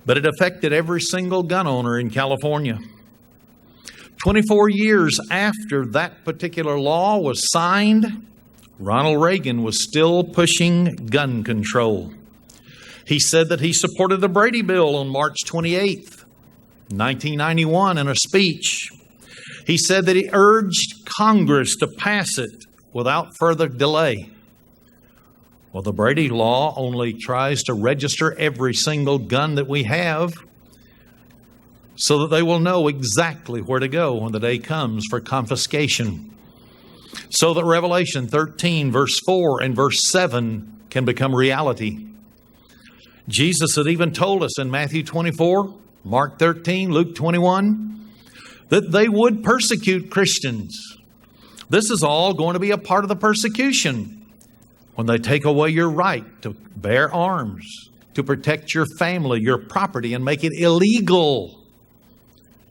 but it affected every single gun owner in California. 24 years after that particular law was signed, Ronald Reagan was still pushing gun control. He said that he supported the Brady Bill on March 28th, 1991, in a speech. He said that he urged Congress to pass it without further delay. Well, the Brady Law only tries to register every single gun that we have so that they will know exactly where to go when the day comes for confiscation. So that Revelation 13, verse 4 and verse 7 can become reality. Jesus had even told us in Matthew 24, Mark 13, Luke 21, that they would persecute Christians. This is all going to be a part of the persecution when they take away your right to bear arms, to protect your family, your property, and make it illegal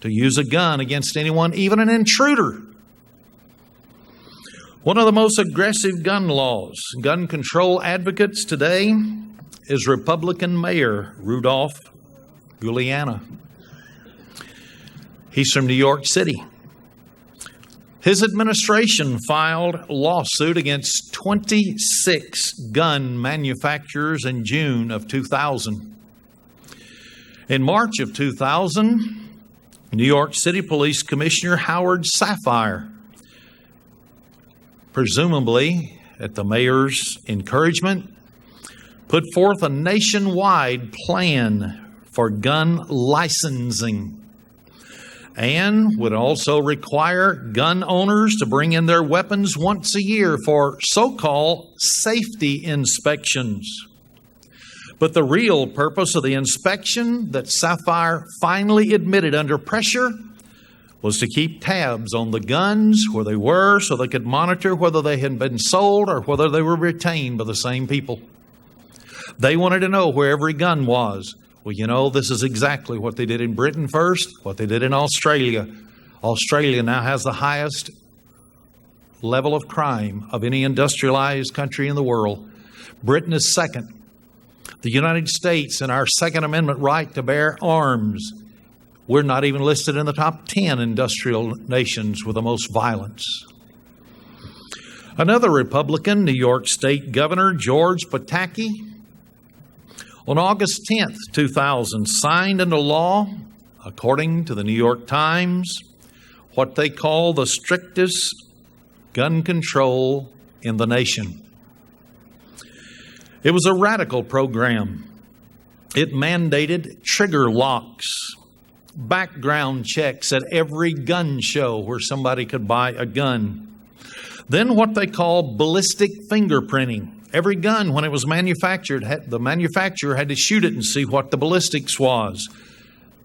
to use a gun against anyone, even an intruder. One of the most aggressive gun laws, gun control advocates today is Republican Mayor Rudolph Giuliani. He's from New York City. His administration filed a lawsuit against 26 gun manufacturers in June of 2000. In March of 2000, New York City Police Commissioner Howard Safire, presumably at the mayor's encouragement, put forth a nationwide plan for gun licensing and would also require gun owners to bring in their weapons once a year for so-called safety inspections. But the real purpose of the inspection that Safire finally admitted under pressure was to keep tabs on the guns where they were so they could monitor whether they had been sold or whether they were retained by the same people. They wanted to know where every gun was. Well, you know, this is exactly what they did in Britain first, what they did in Australia. Australia now has the highest level of crime of any industrialized country in the world. Britain is second. The United States and our Second Amendment right to bear arms, we're not even listed in the top 10 industrial nations with the most violence. Another Republican, New York State Governor George Pataki, on August 10th, 2000, signed into law, according to the New York Times, what they call the strictest gun control in the nation. It was a radical program. It mandated trigger locks, background checks at every gun show where somebody could buy a gun. Then what they call ballistic fingerprinting. Every gun, when it was manufactured, the manufacturer had to shoot it and see what the ballistics was,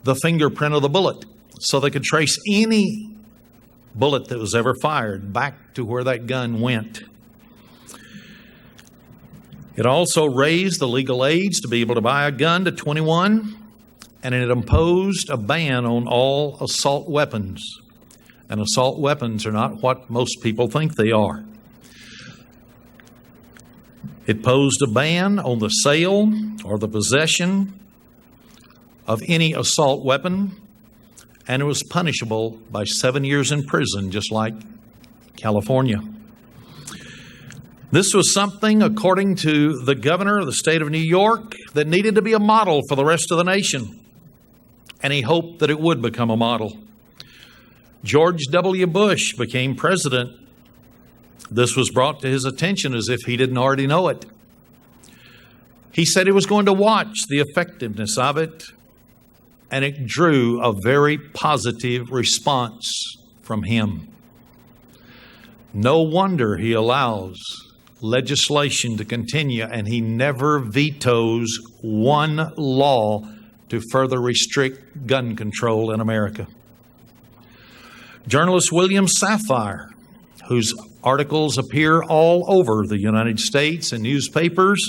the fingerprint of the bullet, so they could trace any bullet that was ever fired back to where that gun went. It also raised the legal age to be able to buy a gun to 21, and it imposed a ban on all assault weapons. And assault weapons are not what most people think they are. It posed a ban on the sale or the possession of any assault weapon, and it was punishable by 7 years in prison, just like California. This was something, according to the governor of the state of New York, that needed to be a model for the rest of the nation. And he hoped that it would become a model. George W. Bush became president. This was brought to his attention as if he didn't already know it. He said he was going to watch the effectiveness of it, and it drew a very positive response from him. No wonder he allows legislation to continue, and he never vetoes one law to further restrict gun control in America. Journalist William Safire, whose articles appear all over the United States in newspapers,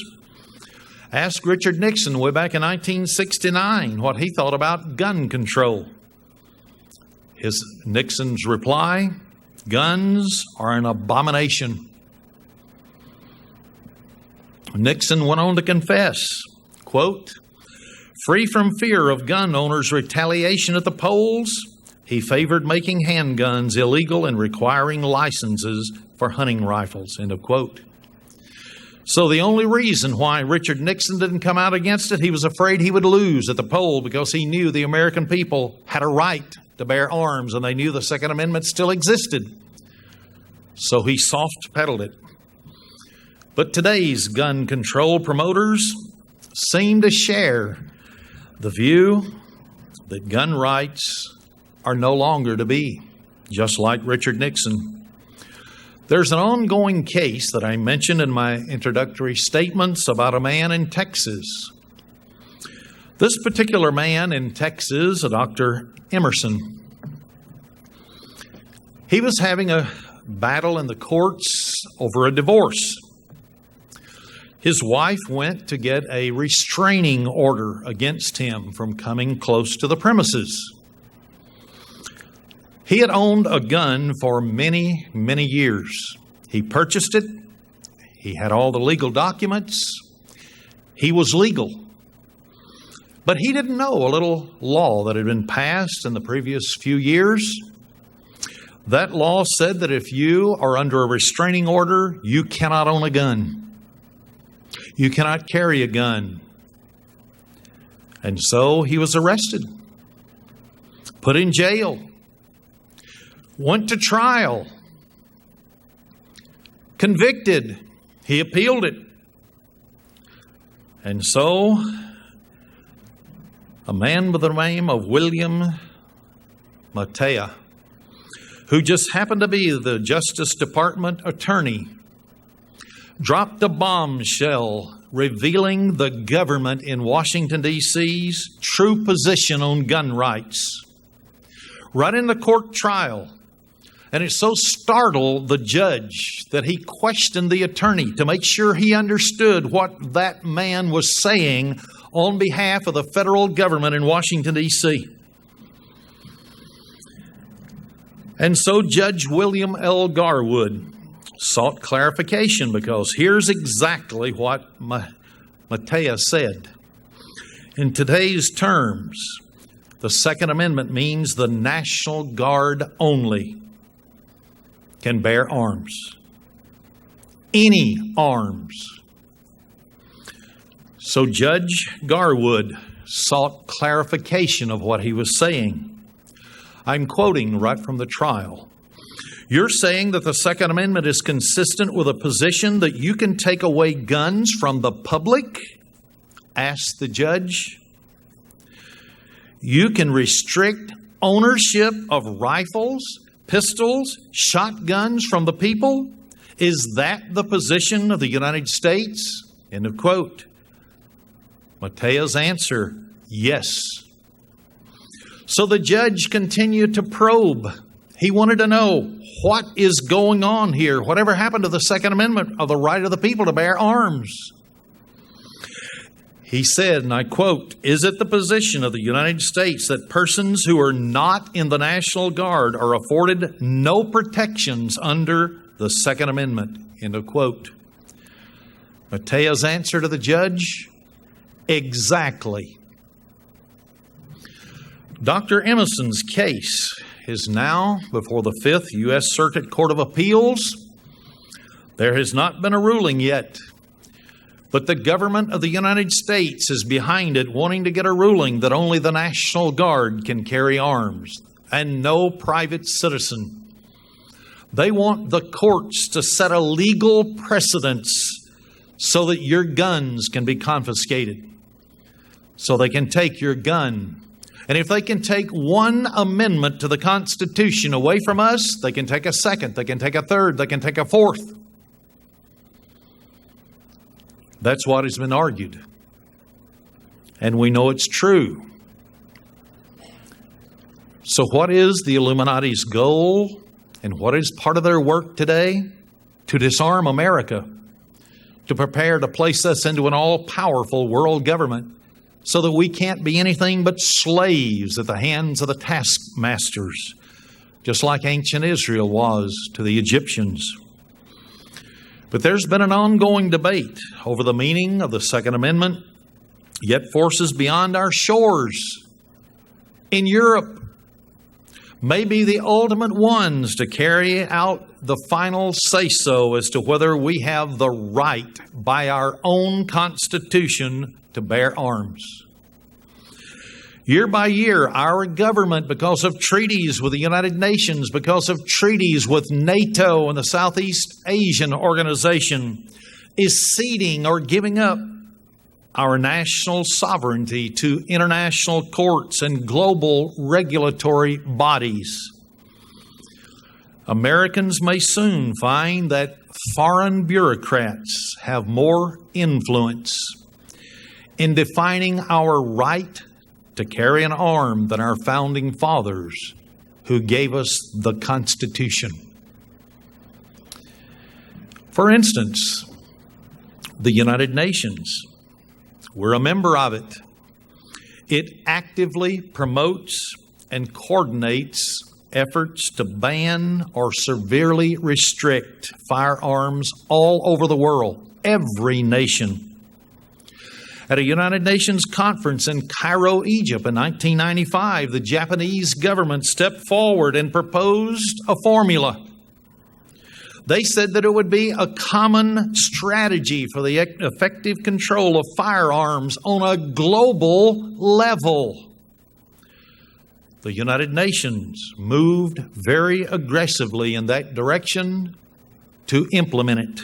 asked Richard Nixon way back in 1969 what he thought about gun control. Nixon's reply, "Guns are an abomination." Nixon went on to confess, quote, "Free from fear of gun owners' retaliation at the polls, he favored making handguns illegal and requiring licenses for hunting rifles," end of quote. So the only reason why Richard Nixon didn't come out against it, he was afraid he would lose at the poll because he knew the American people had a right to bear arms and they knew the Second Amendment still existed. So he soft-pedaled it. But today's gun control promoters seem to share the view that gun rights are no longer to be, just like Richard Nixon. There's an ongoing case that I mentioned in my introductory statements about a man in Texas. This particular man in Texas, a Dr. Emerson, he was having a battle in the courts over a divorce. His wife went to get a restraining order against him from coming close to the premises. He had owned a gun for many, many years. He purchased it. He had all the legal documents. He was legal. But he didn't know a little law that had been passed in the previous few years. That law said that if you are under a restraining order, you cannot own a gun. You cannot carry a gun. And so he was arrested, put in jail, went to trial, convicted. He appealed it. And so a man by the name of William Matea, who just happened to be the Justice Department attorney, dropped a bombshell revealing the government in Washington, D.C.'s true position on gun rights. right in the court trial. And it so startled the judge that he questioned the attorney to make sure he understood what that man was saying on behalf of the federal government in Washington, D.C. And so Judge William L. Garwood sought clarification, because here's exactly what Matea said. In today's terms, the Second Amendment means the National Guard only can bear arms. Any arms. So Judge Garwood sought clarification of what he was saying. I'm quoting right from the trial. You're saying that the Second Amendment is consistent with a position that you can take away guns from the public? Asked the judge. You can restrict ownership of rifles, pistols, shotguns from the people? Is that the position of the United States? End of quote. Matea's answer, yes. So the judge continued to probe. He wanted to know, what is going on here? Whatever happened to the Second Amendment of the right of the people to bear arms? He said, and I quote, is it the position of the United States that persons who are not in the National Guard are afforded no protections under the Second Amendment? End of quote. Matea's answer to the judge, exactly. Dr. Emerson's case is now before the Fifth U.S. Circuit Court of Appeals. There has not been a ruling yet, but the government of the United States is behind it, wanting to get a ruling that only the National Guard can carry arms and no private citizen. They want the courts to set a legal precedence so that your guns can be confiscated, so they can take your gun. And if they can take one amendment to the Constitution away from us, they can take a second, they can take a third, they can take a fourth. That's what has been argued. And we know it's true. So what is the Illuminati's goal, and what is part of their work today? To disarm America, to prepare to place us into an all-powerful world government, so that we can't be anything but slaves at the hands of the taskmasters, just like ancient Israel was to the Egyptians. But there's been an ongoing debate over the meaning of the Second Amendment, yet forces beyond our shores in Europe may be the ultimate ones to carry out the final say-so as to whether we have the right by our own Constitution to bear arms. Year by year, our government, because of treaties with the United Nations, because of treaties with NATO and the Southeast Asian Organization, is ceding or giving up our national sovereignty to international courts and global regulatory bodies. Americans may soon find that foreign bureaucrats have more influence in defining our right to carry an arm than our founding fathers who gave us the Constitution. For instance, the United Nations. We're a member of it. It actively promotes and coordinates efforts to ban or severely restrict firearms all over the world, every nation. At a United Nations conference in Cairo, Egypt in 1995, the Japanese government stepped forward and proposed a formula. They said that it would be a common strategy for the effective control of firearms on a global level. The United Nations moved very aggressively in that direction to implement it.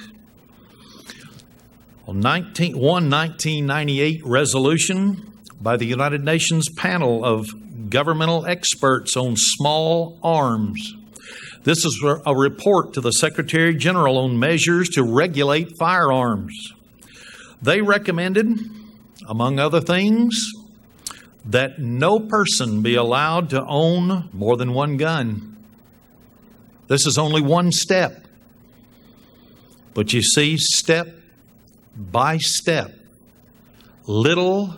One 1998 resolution by the United Nations panel of governmental experts on small arms. This is a report to the Secretary General on measures to regulate firearms. They recommended, among other things, that no person be allowed to own more than one gun. This is only one step. But you see, step by step, little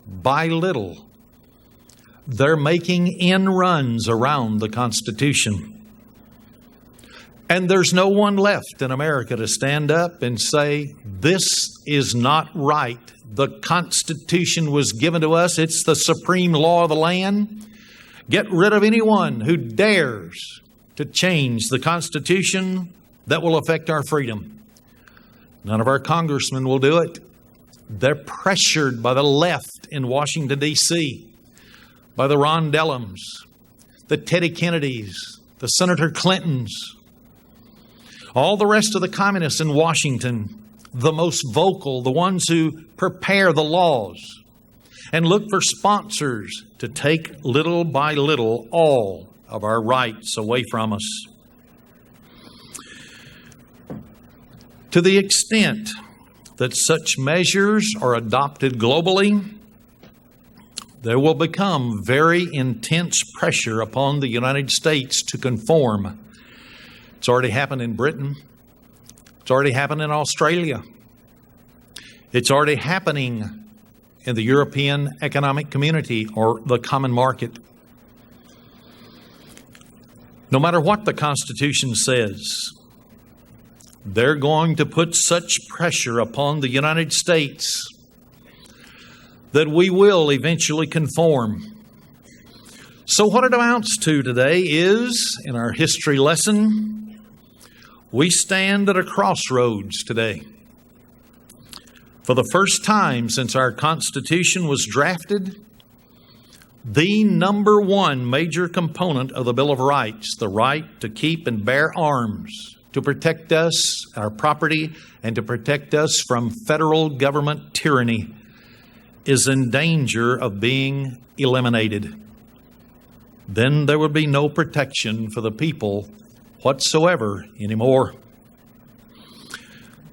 by little, they're making end runs around the Constitution. And there's no one left in America to stand up and say, this is not right. The Constitution was given to us. It's the supreme law of the land. Get rid of anyone who dares to change the Constitution that will affect our freedom. None of our congressmen will do it. They're pressured by the left in Washington, D.C., by the Ron Dellums, the Teddy Kennedys, the Senator Clintons, all the rest of the communists in Washington, the most vocal, the ones who prepare the laws and look for sponsors to take little by little all of our rights away from us. To the extent that such measures are adopted globally, there will become very intense pressure upon the United States to conform. It's already happened in Britain. It's already happened in Australia. It's already happening in the European Economic Community or the Common Market. No matter what the Constitution says, they're going to put such pressure upon the United States that we will eventually conform. So what it amounts to today is, in our history lesson, we stand at a crossroads today. For the first time since our Constitution was drafted, the number one major component of the Bill of Rights, the right to keep and bear arms, to protect us, our property, and to protect us from federal government tyranny, is in danger of being eliminated. Then there would be no protection for the people whatsoever anymore.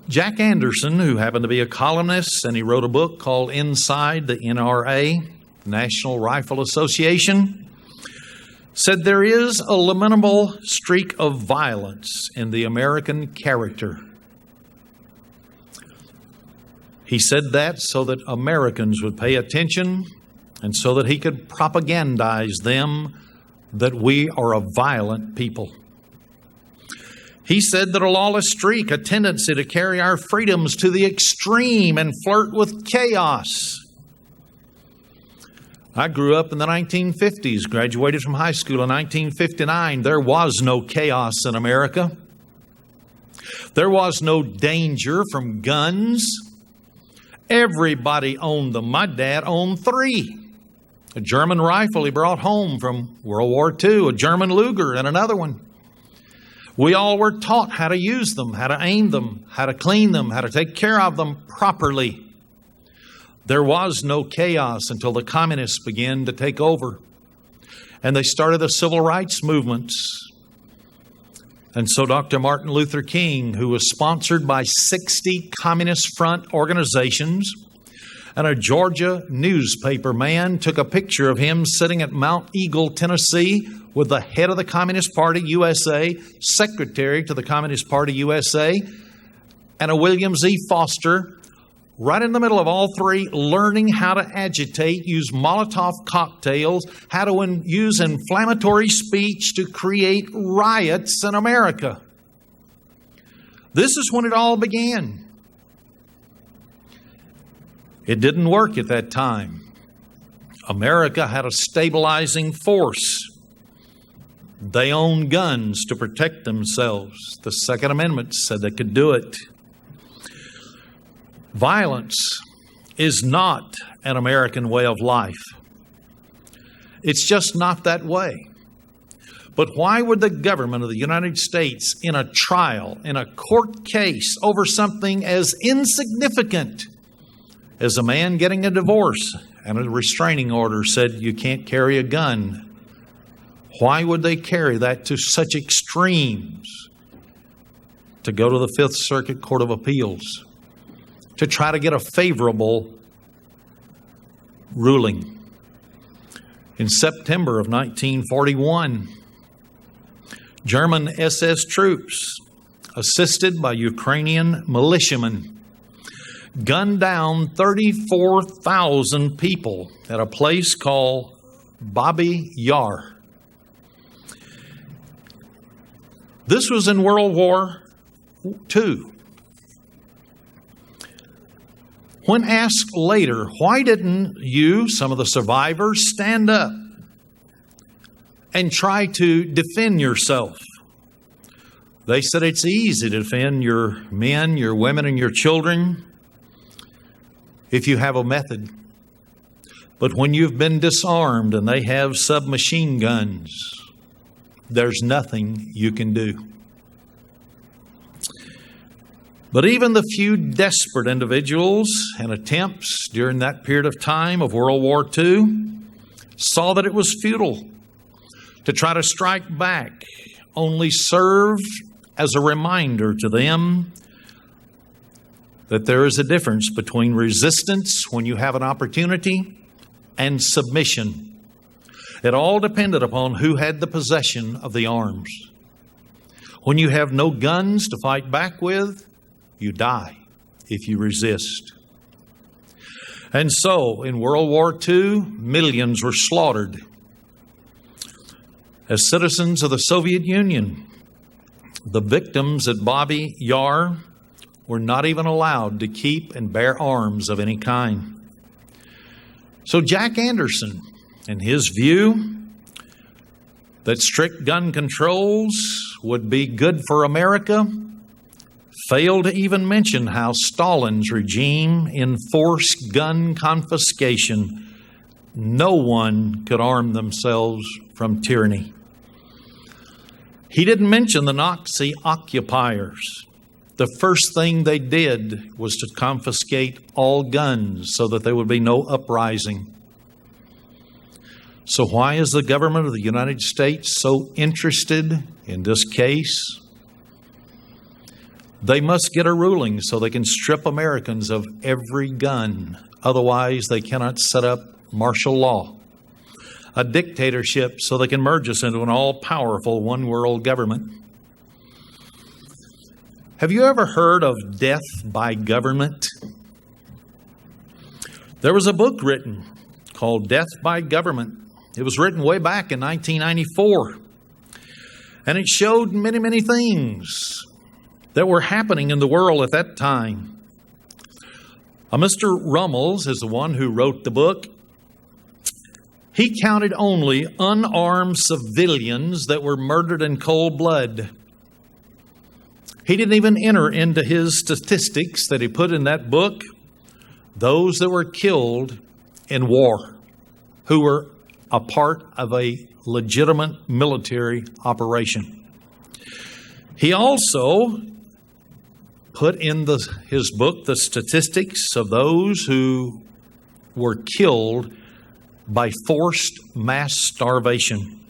Jack Anderson, who happened to be a columnist, and he wrote a book called Inside the NRA, National Rifle Association, said there is a lamentable streak of violence in the American character. He said that so that Americans would pay attention and so that he could propagandize them that we are a violent people. He said that a lawless streak, a tendency to carry our freedoms to the extreme and flirt with chaos. I grew up in the 1950s, graduated from high school in 1959. There was no chaos in America. There was no danger from guns. Everybody owned them. My dad owned 3. A German rifle he brought home from World War II, a German Luger, and another one. We all were taught how to use them, how to aim them, how to clean them, how to take care of them properly. There was no chaos until the communists began to take over. And they started the civil rights movements. And so Dr. Martin Luther King, who was sponsored by 60 Communist Front organizations, and a Georgia newspaper man took a picture of him sitting at Mount Eagle, Tennessee, with the head of the Communist Party USA, secretary to the Communist Party USA, and a William Z. Foster, right in the middle of all 3, learning how to agitate, use Molotov cocktails, how to use inflammatory speech to create riots in America. This is when it all began. It didn't work at that time. America had a stabilizing force. They owned guns to protect themselves. The Second Amendment said they could do it. Violence is not an American way of life. It's just not that way. But why would the government of the United States, in a trial, in a court case, over something as insignificant as a man getting a divorce and a restraining order said you can't carry a gun, why would they carry that to such extremes to go to the Fifth Circuit Court of Appeals to try to get a favorable ruling? In September of 1941, German SS troops, assisted by Ukrainian militiamen, gunned down 34,000 people at a place called Babi Yar. This was in World War II. When asked later, why didn't you, some of the survivors, stand up and try to defend yourself? They said it's easy to defend your men, your women, and your children if you have a method. But when you've been disarmed and they have submachine guns, there's nothing you can do. But even the few desperate individuals and attempts during that period of time of World War II saw that it was futile to try to strike back, only served as a reminder to them that there is a difference between resistance when you have an opportunity and submission. It all depended upon who had the possession of the arms. When you have no guns to fight back with, you die if you resist. And so, in World War II, millions were slaughtered. As citizens of the Soviet Union, the victims at Babi Yar were not even allowed to keep and bear arms of any kind. So Jack Anderson, in his view that strict gun controls would be good for America, failed to even mention how Stalin's regime enforced gun confiscation. No one could arm themselves from tyranny. He didn't mention the Nazi occupiers. The first thing they did was to confiscate all guns so that there would be no uprising. So why is the government of the United States so interested in this case? They must get a ruling so they can strip Americans of every gun. Otherwise, they cannot set up martial law, a dictatorship, so they can merge us into an all-powerful one-world government. Have you ever heard of death by government? There was a book written called Death by Government. It was written way back in 1994. And it showed many, many things that were happening in the world at that time. Mr. Rummels is the one who wrote the book. He counted only unarmed civilians that were murdered in cold blood. He didn't even enter into his statistics that he put in that book those that were killed in war, who were a part of a legitimate military operation. He also put in his book the statistics of those who were killed by forced mass starvation.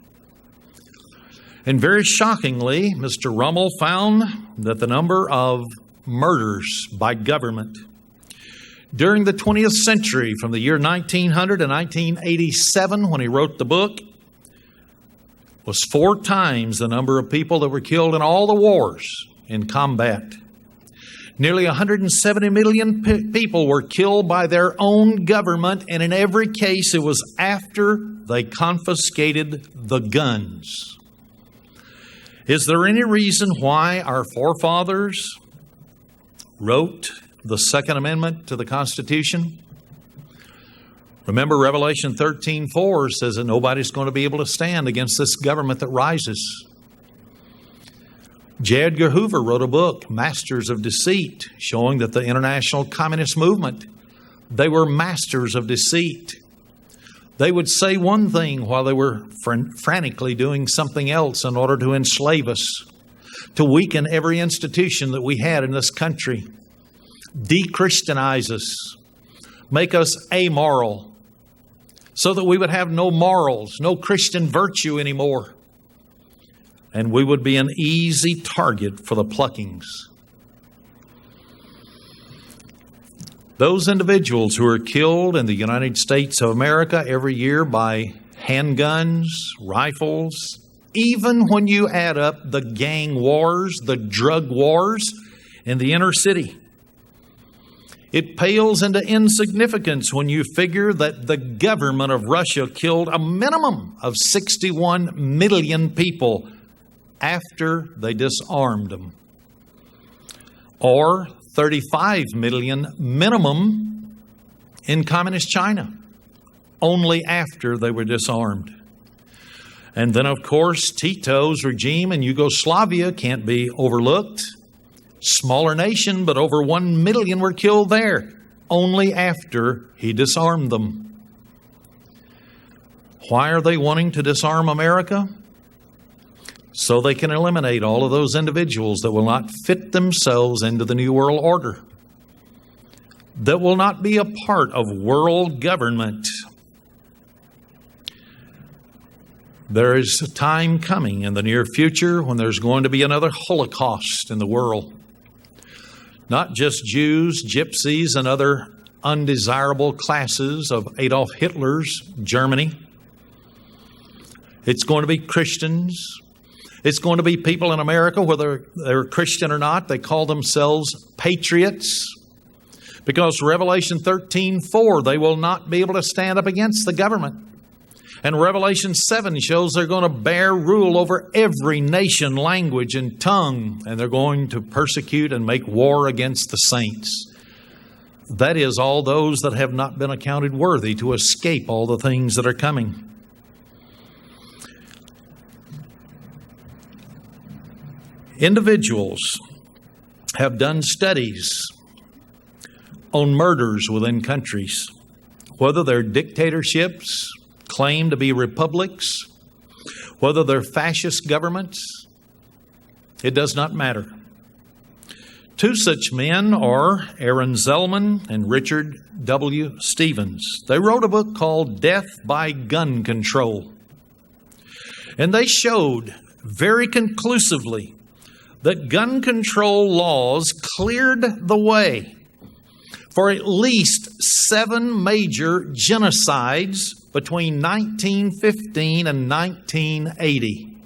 And very shockingly, Mr. Rummel found that the number of murders by government during the 20th century, from the year 1900 to 1987, when he wrote the book, was 4 times the number of people that were killed in all the wars in combat. Nearly 170 million people were killed by their own government, and in every case it was after they confiscated the guns. Is there any reason why our forefathers wrote the Second Amendment to the Constitution? Remember, Revelation 13:4 says that nobody's going to be able to stand against this government that rises. J. Edgar Hoover wrote a book, Masters of Deceit, showing that the international communist movement, they were masters of deceit. They would say one thing while they were frantically doing something else in order to enslave us, to weaken every institution that we had in this country, de-Christianize us, make us amoral, so that we would have no morals, no Christian virtue anymore, and we would be an easy target for the pluckings. Those individuals who are killed in the United States of America every year by handguns, rifles, even when you add up the gang wars, the drug wars in the inner city. It pales into insignificance when you figure that the government of Russia killed a minimum of 61 million people after they disarmed them, or 35 million minimum in communist China, only after they were disarmed. And then, of course, Tito's regime in Yugoslavia can't be overlooked. Smaller nation, but over 1 million were killed there, only after he disarmed them. Why are they wanting to disarm America? So they can eliminate all of those individuals that will not fit themselves into the New World Order, that will not be a part of world government. There is a time coming in the near future when there's going to be another Holocaust in the world. Not just Jews, gypsies, and other undesirable classes of Adolf Hitler's Germany. It's going to be Christians. It's going to be people in America, whether they're Christian or not, they call themselves patriots. Because Revelation 13:4, they will not be able to stand up against the government. And Revelation 7 shows they're going to bear rule over every nation, language, and tongue. And they're going to persecute and make war against the saints. That is, all those that have not been accounted worthy to escape all the things that are coming. Individuals have done studies on murders within countries, whether they're dictatorships, claim to be republics, whether they're fascist governments, it does not matter. Two such men are Aaron Zellman and Richard W. Stevens. They wrote a book called Death by Gun Control. And they showed very conclusively that gun control laws cleared the way for at least 7 major genocides between 1915 and 1980.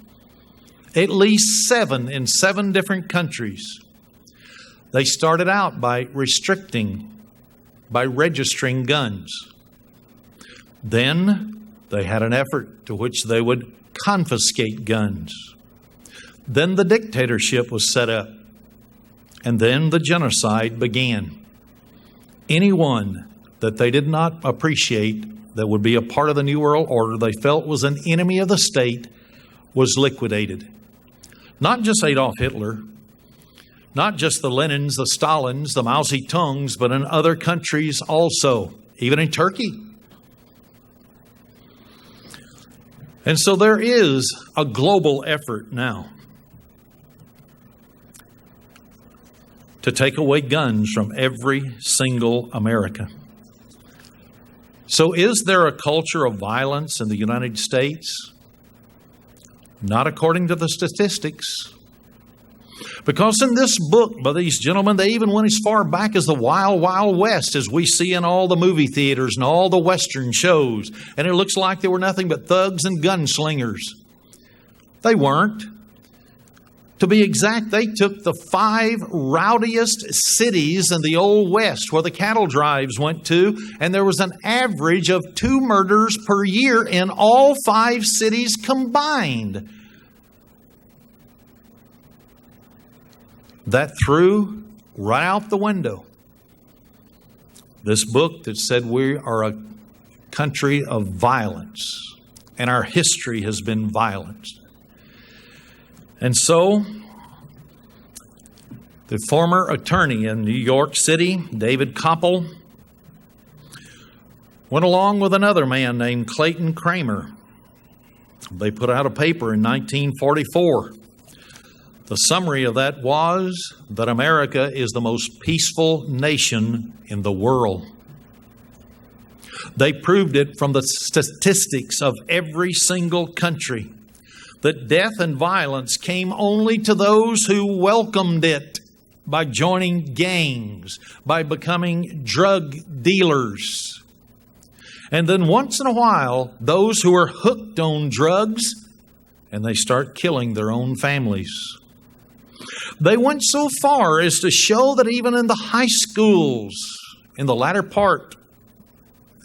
At least 7 in 7 different countries. They started out by registering guns. Then they had an effort to which they would confiscate guns. Then the dictatorship was set up. And then the genocide began. Anyone that they did not appreciate that would be a part of the New World Order, they felt was an enemy of the state, was liquidated. Not just Adolf Hitler, not just the Lenins, the Stalins, the Mao Zedongs, but in other countries also, even in Turkey. And so there is a global effort now to take away guns from every single American. So is there a culture of violence in the United States? Not according to the statistics. Because in this book by these gentlemen, they even went as far back as the Wild, Wild West, as we see in all the movie theaters and all the Western shows. And it looks like they were nothing but thugs and gunslingers. They weren't. To be exact, they took the 5 rowdiest cities in the Old West where the cattle drives went to, and there was an average of 2 murders per year in all 5 cities combined. That threw right out the window this book that said we are a country of violence, and our history has been violent. And so, the former attorney in New York City, David Koppel, went along with another man named Clayton Kramer. They put out a paper in 1944. The summary of that was that America is the most peaceful nation in the world. They proved it from the statistics of every single country, that death and violence came only to those who welcomed it by joining gangs, by becoming drug dealers. And then once in a while, those who are hooked on drugs, and they start killing their own families. They went so far as to show that even in the high schools, in the latter part,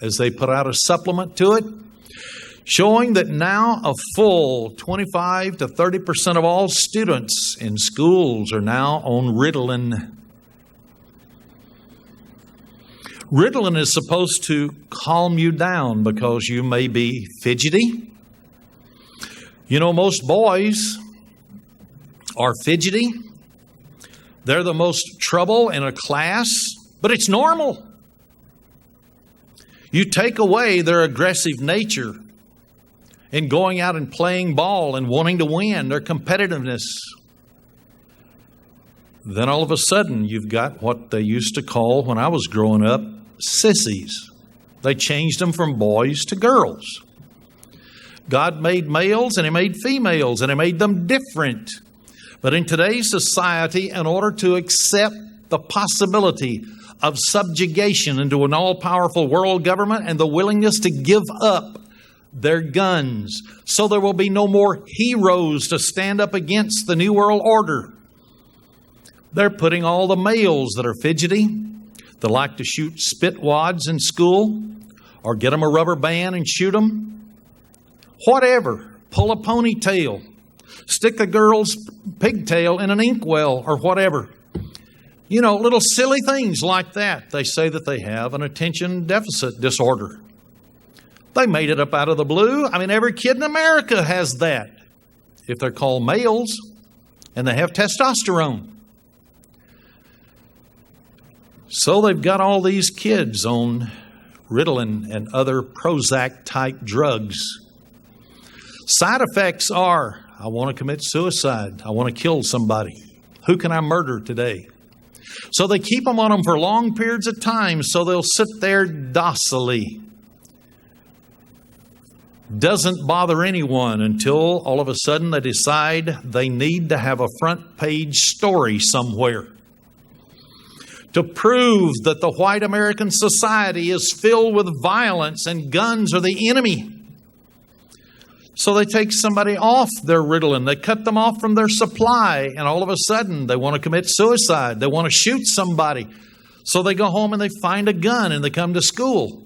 as they put out a supplement to it, showing that now a full 25 to 30% of all students in schools are now on Ritalin. Ritalin is supposed to calm you down because you may be fidgety. You know, most boys are fidgety. They're the most trouble in a class, but it's normal. You take away their aggressive nature in going out and playing ball and wanting to win, their competitiveness. Then all of a sudden, you've got what they used to call, when I was growing up, sissies. They changed them from boys to girls. God made males and He made females and He made them different. But in today's society, in order to accept the possibility of subjugation into an all-powerful world government and the willingness to give up their guns, so there will be no more heroes to stand up against the New World Order, they're putting all the males that are fidgety, that like to shoot spit wads in school, or get them a rubber band and shoot them, whatever, pull a ponytail, stick a girl's pigtail in an inkwell or whatever. You know, little silly things like that. They say that they have an attention deficit disorder. They made it up out of the blue. I mean, every kid in America has that, if they're called males and they have testosterone. So they've got all these kids on Ritalin and other Prozac-type drugs. Side effects are, I want to commit suicide. I want to kill somebody. Who can I murder today? So they keep them on them for long periods of time so they'll sit there docilely. Doesn't bother anyone until all of a sudden they decide they need to have a front page story somewhere to prove that the white American society is filled with violence and guns are the enemy. So they take somebody off their Ritalin, they cut them off from their supply, and all of a sudden they want to commit suicide. They want to shoot somebody. So they go home and they find a gun and they come to school.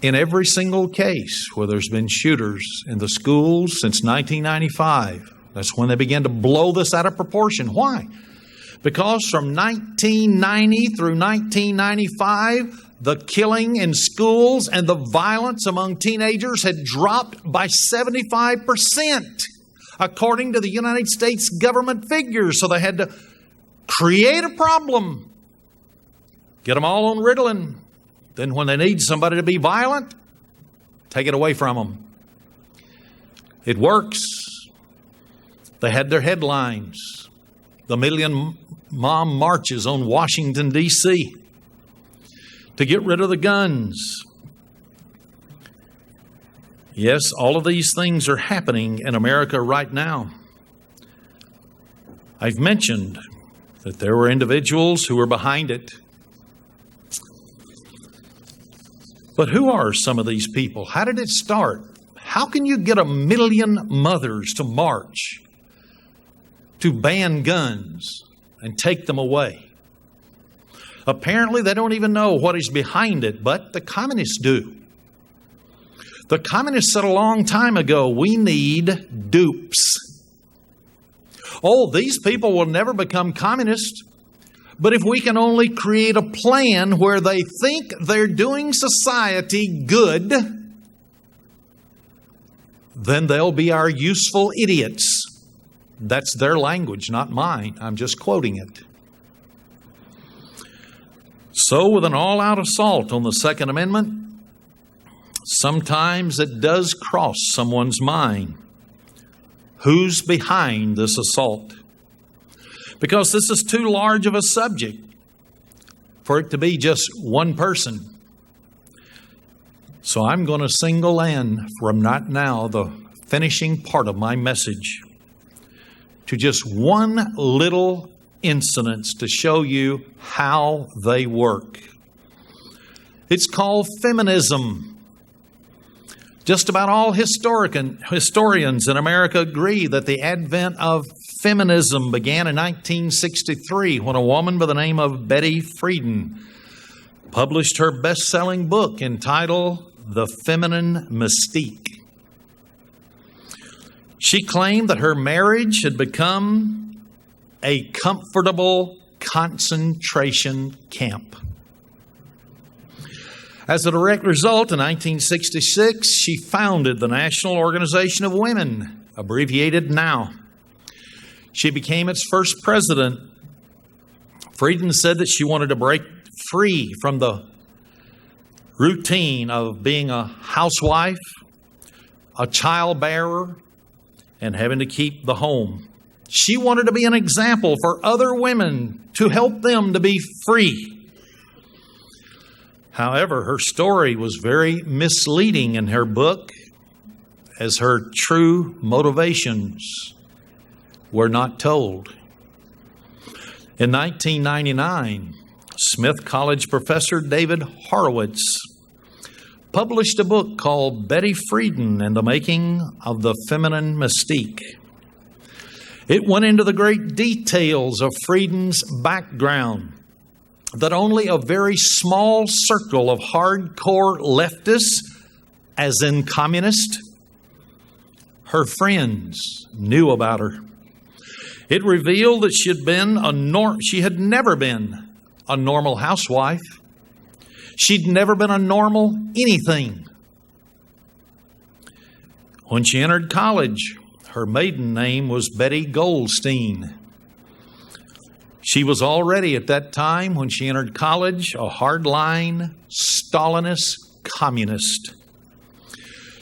In every single case where there's been shooters in the schools since 1995, that's when they began to blow this out of proportion. Why? Because from 1990 through 1995, the killing in schools and the violence among teenagers had dropped by 75%, according to the United States government figures. So they had to create a problem, get them all on Ritalin. Then when they need somebody to be violent, take it away from them. It works. They had their headlines. The Million Mom Marches on Washington, D.C. to get rid of the guns. Yes, all of these things are happening in America right now. I've mentioned that there were individuals who were behind it. But who are some of these people? How did it start? How can you get 1 million mothers to march to ban guns and take them away? Apparently, they don't even know what is behind it, but the communists do. The communists said a long time ago, we need dupes. Oh, these people will never become communists. But if we can only create a plan where they think they're doing society good, then they'll be our useful idiots. That's their language, not mine. I'm just quoting it. So with an all-out assault on the Second Amendment, sometimes it does cross someone's mind. Who's behind this assault? Because this is too large of a subject for it to be just one person. So I'm going to single in from not now the finishing part of my message to just one little incident to show you how they work. It's called feminism. Just about all historians in America agree that the advent of feminism began in 1963 when a woman by the name of Betty Friedan published her best-selling book entitled The Feminine Mystique. She claimed that her marriage had become a comfortable concentration camp. As a direct result, in 1966, she founded the National Organization of Women, abbreviated NOW. She became its first president. Friedan said that she wanted to break free from the routine of being a housewife, a childbearer, and having to keep the home. She wanted to be an example for other women to help them to be free. However, her story was very misleading in her book, as her true motivations were not told. In 1999, Smith College professor David Horowitz published a book called Betty Friedan and the Making of the Feminine Mystique. It went into the great details of Friedan's background that only a very small circle of hardcore leftists, as in communist, her friends, knew about her. It revealed that she had never been a normal housewife. She'd never been a normal anything. When she entered college, her maiden name was Betty Goldstein. She was already at that time, when she entered college, a hardline Stalinist communist.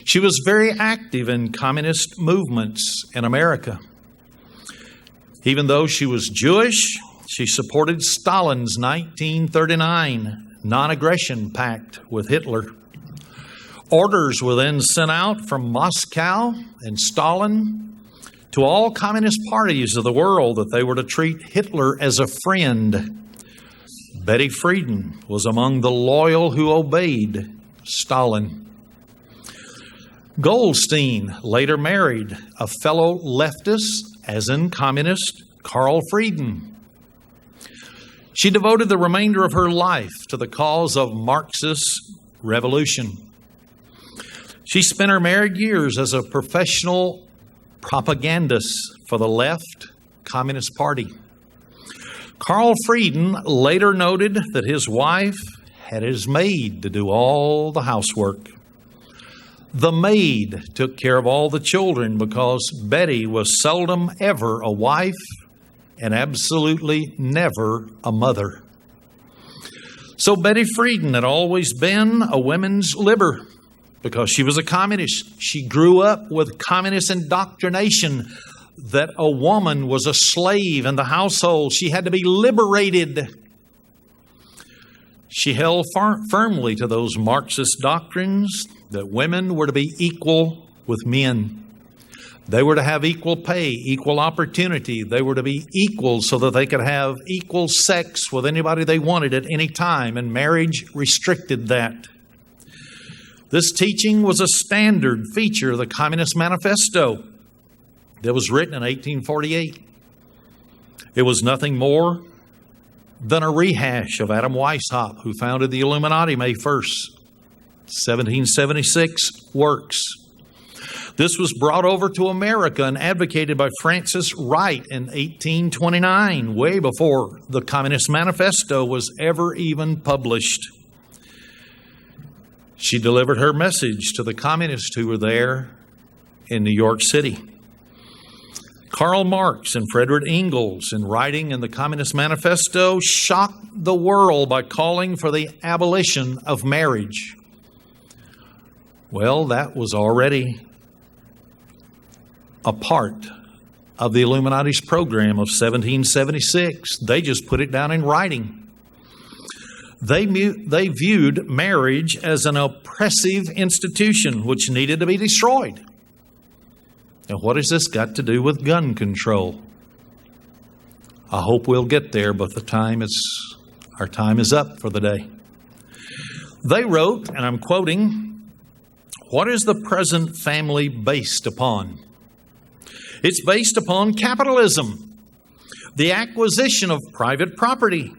She was very active in communist movements in America. Even though she was Jewish, she supported Stalin's 1939 non-aggression pact with Hitler. Orders were then sent out from Moscow and Stalin to all communist parties of the world that they were to treat Hitler as a friend. Betty Friedan was among the loyal who obeyed Stalin. Goldstein later married a fellow leftist, as in communist, Carl Friedan. She devoted the remainder of her life to the cause of Marxist revolution. She spent her married years as a professional propagandist for the left Communist Party. Carl Friedan later noted that his wife had his maid to do all the housework. The maid took care of all the children because Betty was seldom ever a wife and absolutely never a mother. So Betty Friedan had always been a women's libber because she was a communist. She grew up with communist indoctrination that a woman was a slave in the household. She had to be liberated. She held firmly to those Marxist doctrines that women were to be equal with men. They were to have equal pay, equal opportunity. They were to be equal so that they could have equal sex with anybody they wanted at any time, and marriage restricted that. This teaching was a standard feature of the Communist Manifesto that was written in 1848. It was nothing more than a rehash of Adam Weishaupt, who founded the Illuminati May 1st, 1776 works. This was brought over to America and advocated by Frances Wright in 1829, way before the Communist Manifesto was ever even published. She delivered her message to the communists who were there in New York City. Karl Marx and Frederick Engels, in writing in the Communist Manifesto, shocked the world by calling for the abolition of marriage. Well, that was already a part of the Illuminati's program of 1776. They just put it down in writing. They viewed marriage as an oppressive institution which needed to be destroyed. And what has this got to do with gun control? I hope we'll get there, but our time is up for the day. They wrote, and I'm quoting, "What is the present family based upon? It's based upon capitalism, the acquisition of private property.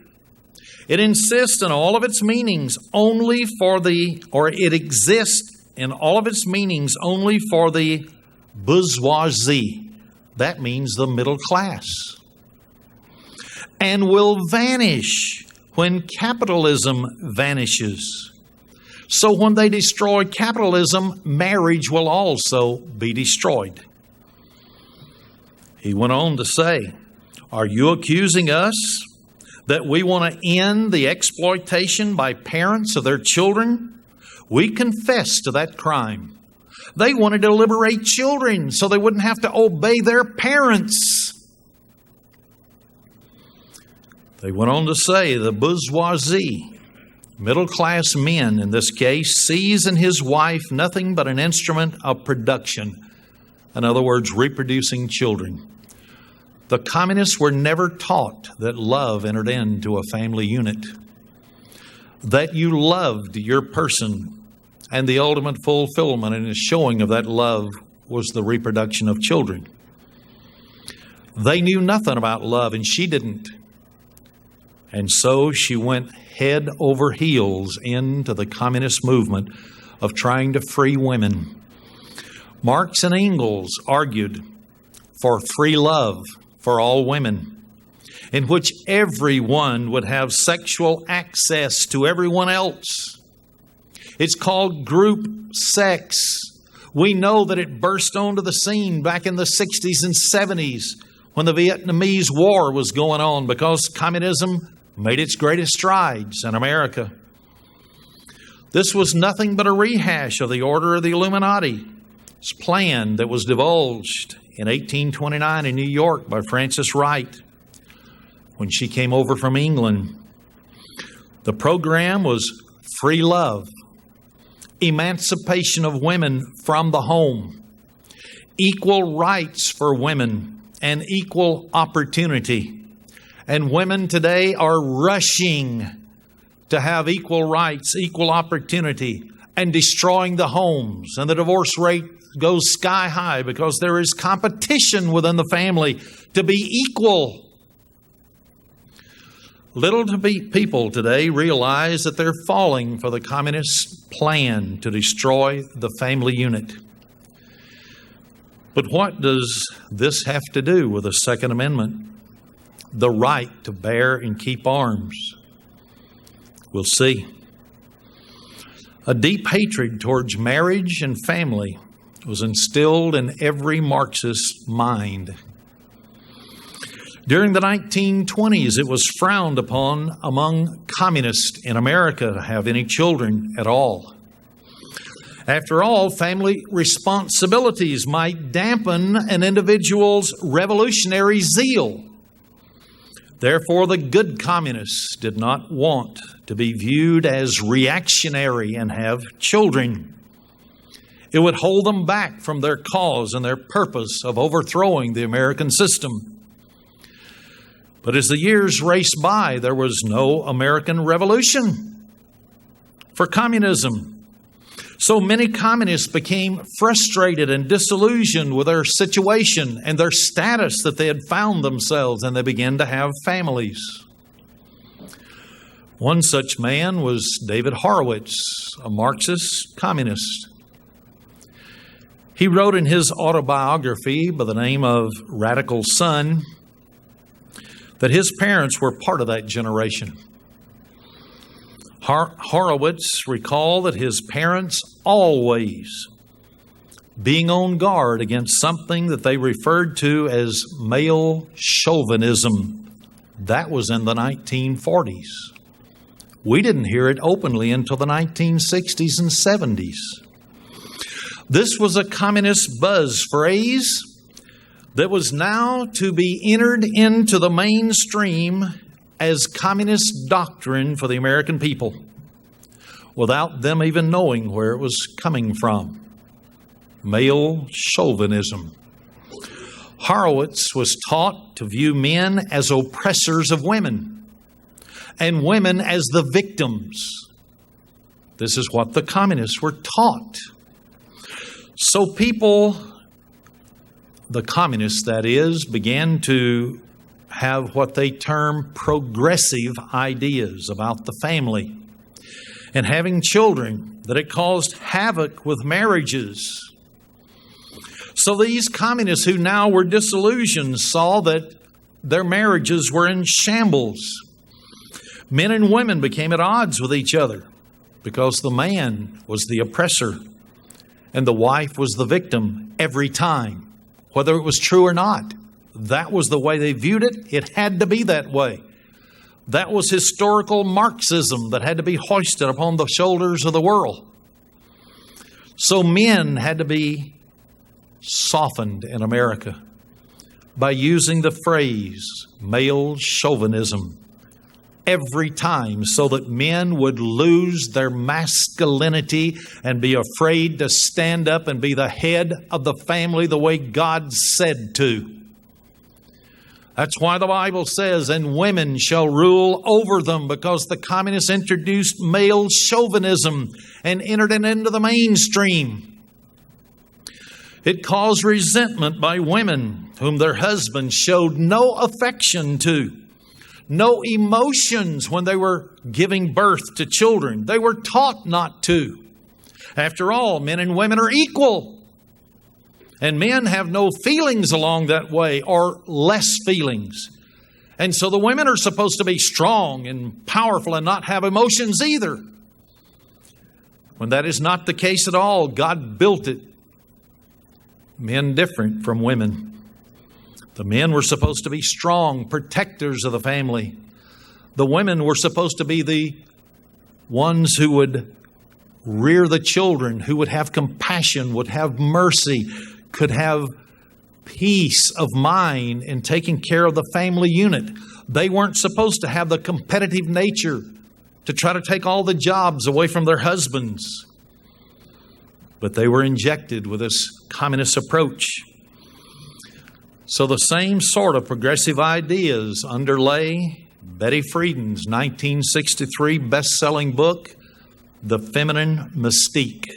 It insists in all of its meanings only for it exists in all of its meanings only for the bourgeoisie." That means the middle class. "And will vanish when capitalism vanishes. So when they destroy capitalism, marriage will also be destroyed." He went on to say, "Are you accusing us that we want to end the exploitation by parents of their children? We confess to that crime. They wanted to liberate children so they wouldn't have to obey their parents." They went on to say the bourgeoisie, middle-class men in this case, sees in his wife nothing but an instrument of production. In other words, reproducing children. The communists were never taught that love entered into a family unit, that you loved your person, and the ultimate fulfillment and the showing of that love was the reproduction of children. They knew nothing about love, and she didn't. And so she went head over heels into the communist movement of trying to free women. Marx and Engels argued for free love for all women, in which everyone would have sexual access to everyone else. It's called group sex. We know that it burst onto the scene back in the 60s and 70s when the Vietnamese War was going on because communism made its greatest strides in America. This was nothing but a rehash of the order of the Illuminati. It's a plan that was divulged in 1829 in New York by Frances Wright when she came over from England. The program was free love, emancipation of women from the home, equal rights for women, and equal opportunity. And women today are rushing to have equal rights, equal opportunity, and destroying the homes. And the divorce rate goes sky high because there is competition within the family to be equal. Little to be people today realize that they're falling for the communist plan to destroy the family unit. But what does this have to do with the Second Amendment? The right to bear and keep arms. We'll see. A deep hatred towards marriage and family was instilled in every Marxist mind. During the 1920s, it was frowned upon among communists in America to have any children at all. After all, family responsibilities might dampen an individual's revolutionary zeal. Therefore, the good communists did not want to be viewed as reactionary and have children. It would hold them back from their cause and their purpose of overthrowing the American system. But as the years raced by, there was no American revolution for communism. So many communists became frustrated and disillusioned with their situation and their status that they had found themselves, and they began to have families. One such man was David Horowitz, a Marxist communist. He wrote in his autobiography by the name of Radical Son that his parents were part of that generation. Horowitz recalled that his parents always being on guard against something that they referred to as male chauvinism. That was in the 1940s. We didn't hear it openly until the 1960s and 70s. This was a communist buzz phrase that was now to be entered into the mainstream as communist doctrine for the American people without them even knowing where it was coming from. Male chauvinism. Horowitz was taught to view men as oppressors of women and women as the victims. This is what the communists were taught. So people, the communists that is, began to have what they term progressive ideas about the family and having children, that it caused havoc with marriages. So these communists who now were disillusioned saw that their marriages were in shambles. Men and women became at odds with each other because the man was the oppressor and the wife was the victim every time, whether it was true or not. That was the way they viewed it. It had to be that way. That was historical Marxism that had to be hoisted upon the shoulders of the world. So men had to be softened in America by using the phrase male chauvinism every time, so that men would lose their masculinity and be afraid to stand up and be the head of the family the way God said to. That's why the Bible says, and women shall rule over them, because the communists introduced male chauvinism and entered it into the mainstream. It caused resentment by women whom their husbands showed no affection to, no emotions when they were giving birth to children. They were taught not to. After all, men and women are equal. And men have no feelings along that way, or less feelings. And so the women are supposed to be strong and powerful and not have emotions either. When that is not the case at all, God built it. Men different from women. The men were supposed to be strong protectors of the family. The women were supposed to be the ones who would rear the children, who would have compassion, would have mercy, could have peace of mind in taking care of the family unit. They weren't supposed to have the competitive nature to try to take all the jobs away from their husbands. But they were injected with this communist approach. So the same sort of progressive ideas underlay Betty Friedan's 1963 best-selling book, The Feminine Mystique.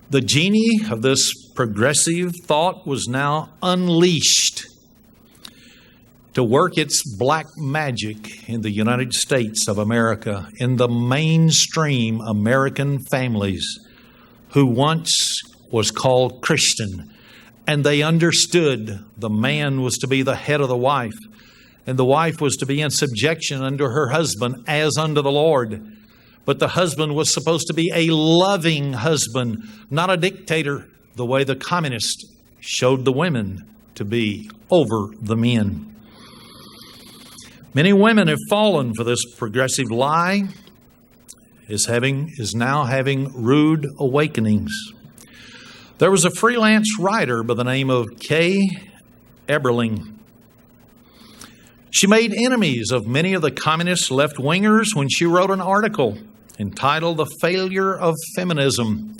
The genie of this progressive thought was now unleashed to work its black magic in the United States of America, in the mainstream American families who once was called Christian. And they understood the man was to be the head of the wife, and the wife was to be in subjection unto her husband as unto the Lord. But the husband was supposed to be a loving husband, not a dictator, the way the communists showed the women to be over the men. Many women have fallen for this progressive lie, is now having rude awakenings. There was a freelance writer by the name of Kay Eberling. She made enemies of many of the communist left-wingers when she wrote an article entitled The Failure of Feminism.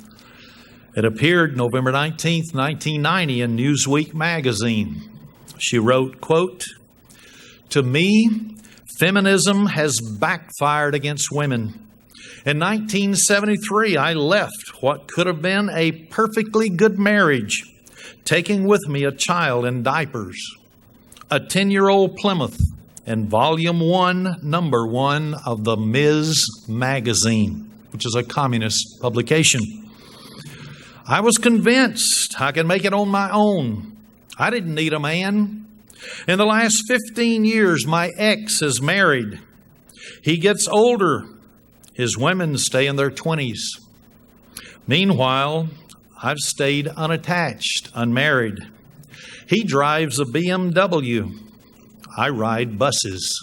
It appeared November 19th, 1990 in Newsweek Magazine. She wrote, quote, "To me, feminism has backfired against women. In 1973, I left what could have been a perfectly good marriage, taking with me a child in diapers, a 10-year-old Plymouth, and Volume 1, Number 1 of the Ms. Magazine, which is a communist publication. I was convinced I could make it on my own. I didn't need a man. In the last 15 years, my ex is married. He gets older. His women stay in their 20s. Meanwhile, I've stayed unattached, unmarried. He drives a BMW. I ride buses."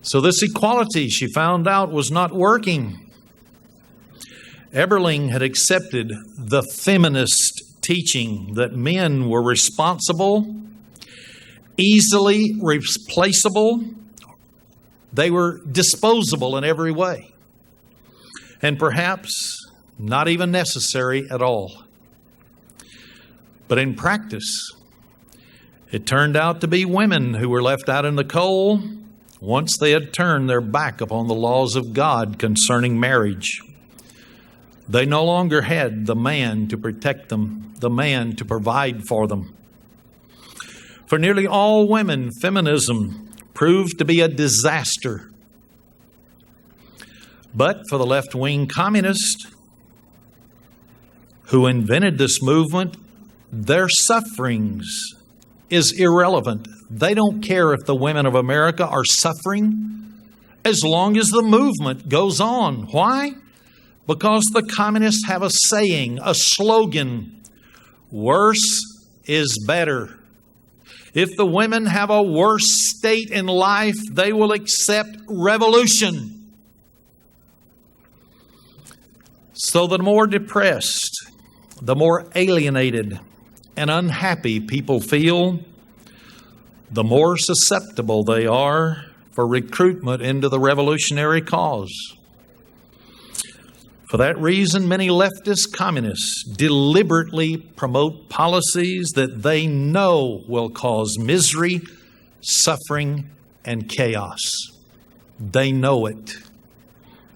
So this equality, she found out, was not working. Eberling had accepted the feminist teaching that men were responsible, easily replaceable. They were disposable in every way, and perhaps not even necessary at all. But in practice, it turned out to be women who were left out in the cold once they had turned their back upon the laws of God concerning marriage. They no longer had the man to protect them, the man to provide for them. For nearly all women, feminism proved to be a disaster. But for the left-wing communists who invented this movement, their sufferings is irrelevant. They don't care if the women of America are suffering as long as the movement goes on. Why? Because the communists have a saying, a slogan, worse is better. If the women have a worse state in life, they will accept revolution. So the more depressed, the more alienated and unhappy people feel, the more susceptible they are for recruitment into the revolutionary cause. For that reason, many leftist communists deliberately promote policies that they know will cause misery, suffering, and chaos. They know it.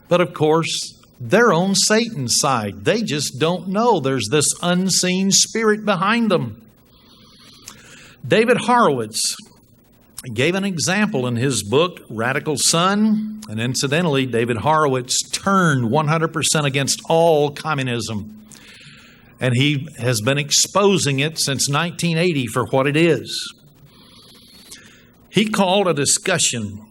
But of course, they're on Satan's side. They just don't know there's this unseen spirit behind them. David Horowitz gave an example in his book, Radical Son. And incidentally, David Horowitz turned 100% against all communism. And he has been exposing it since 1980 for what it is. He called a discussion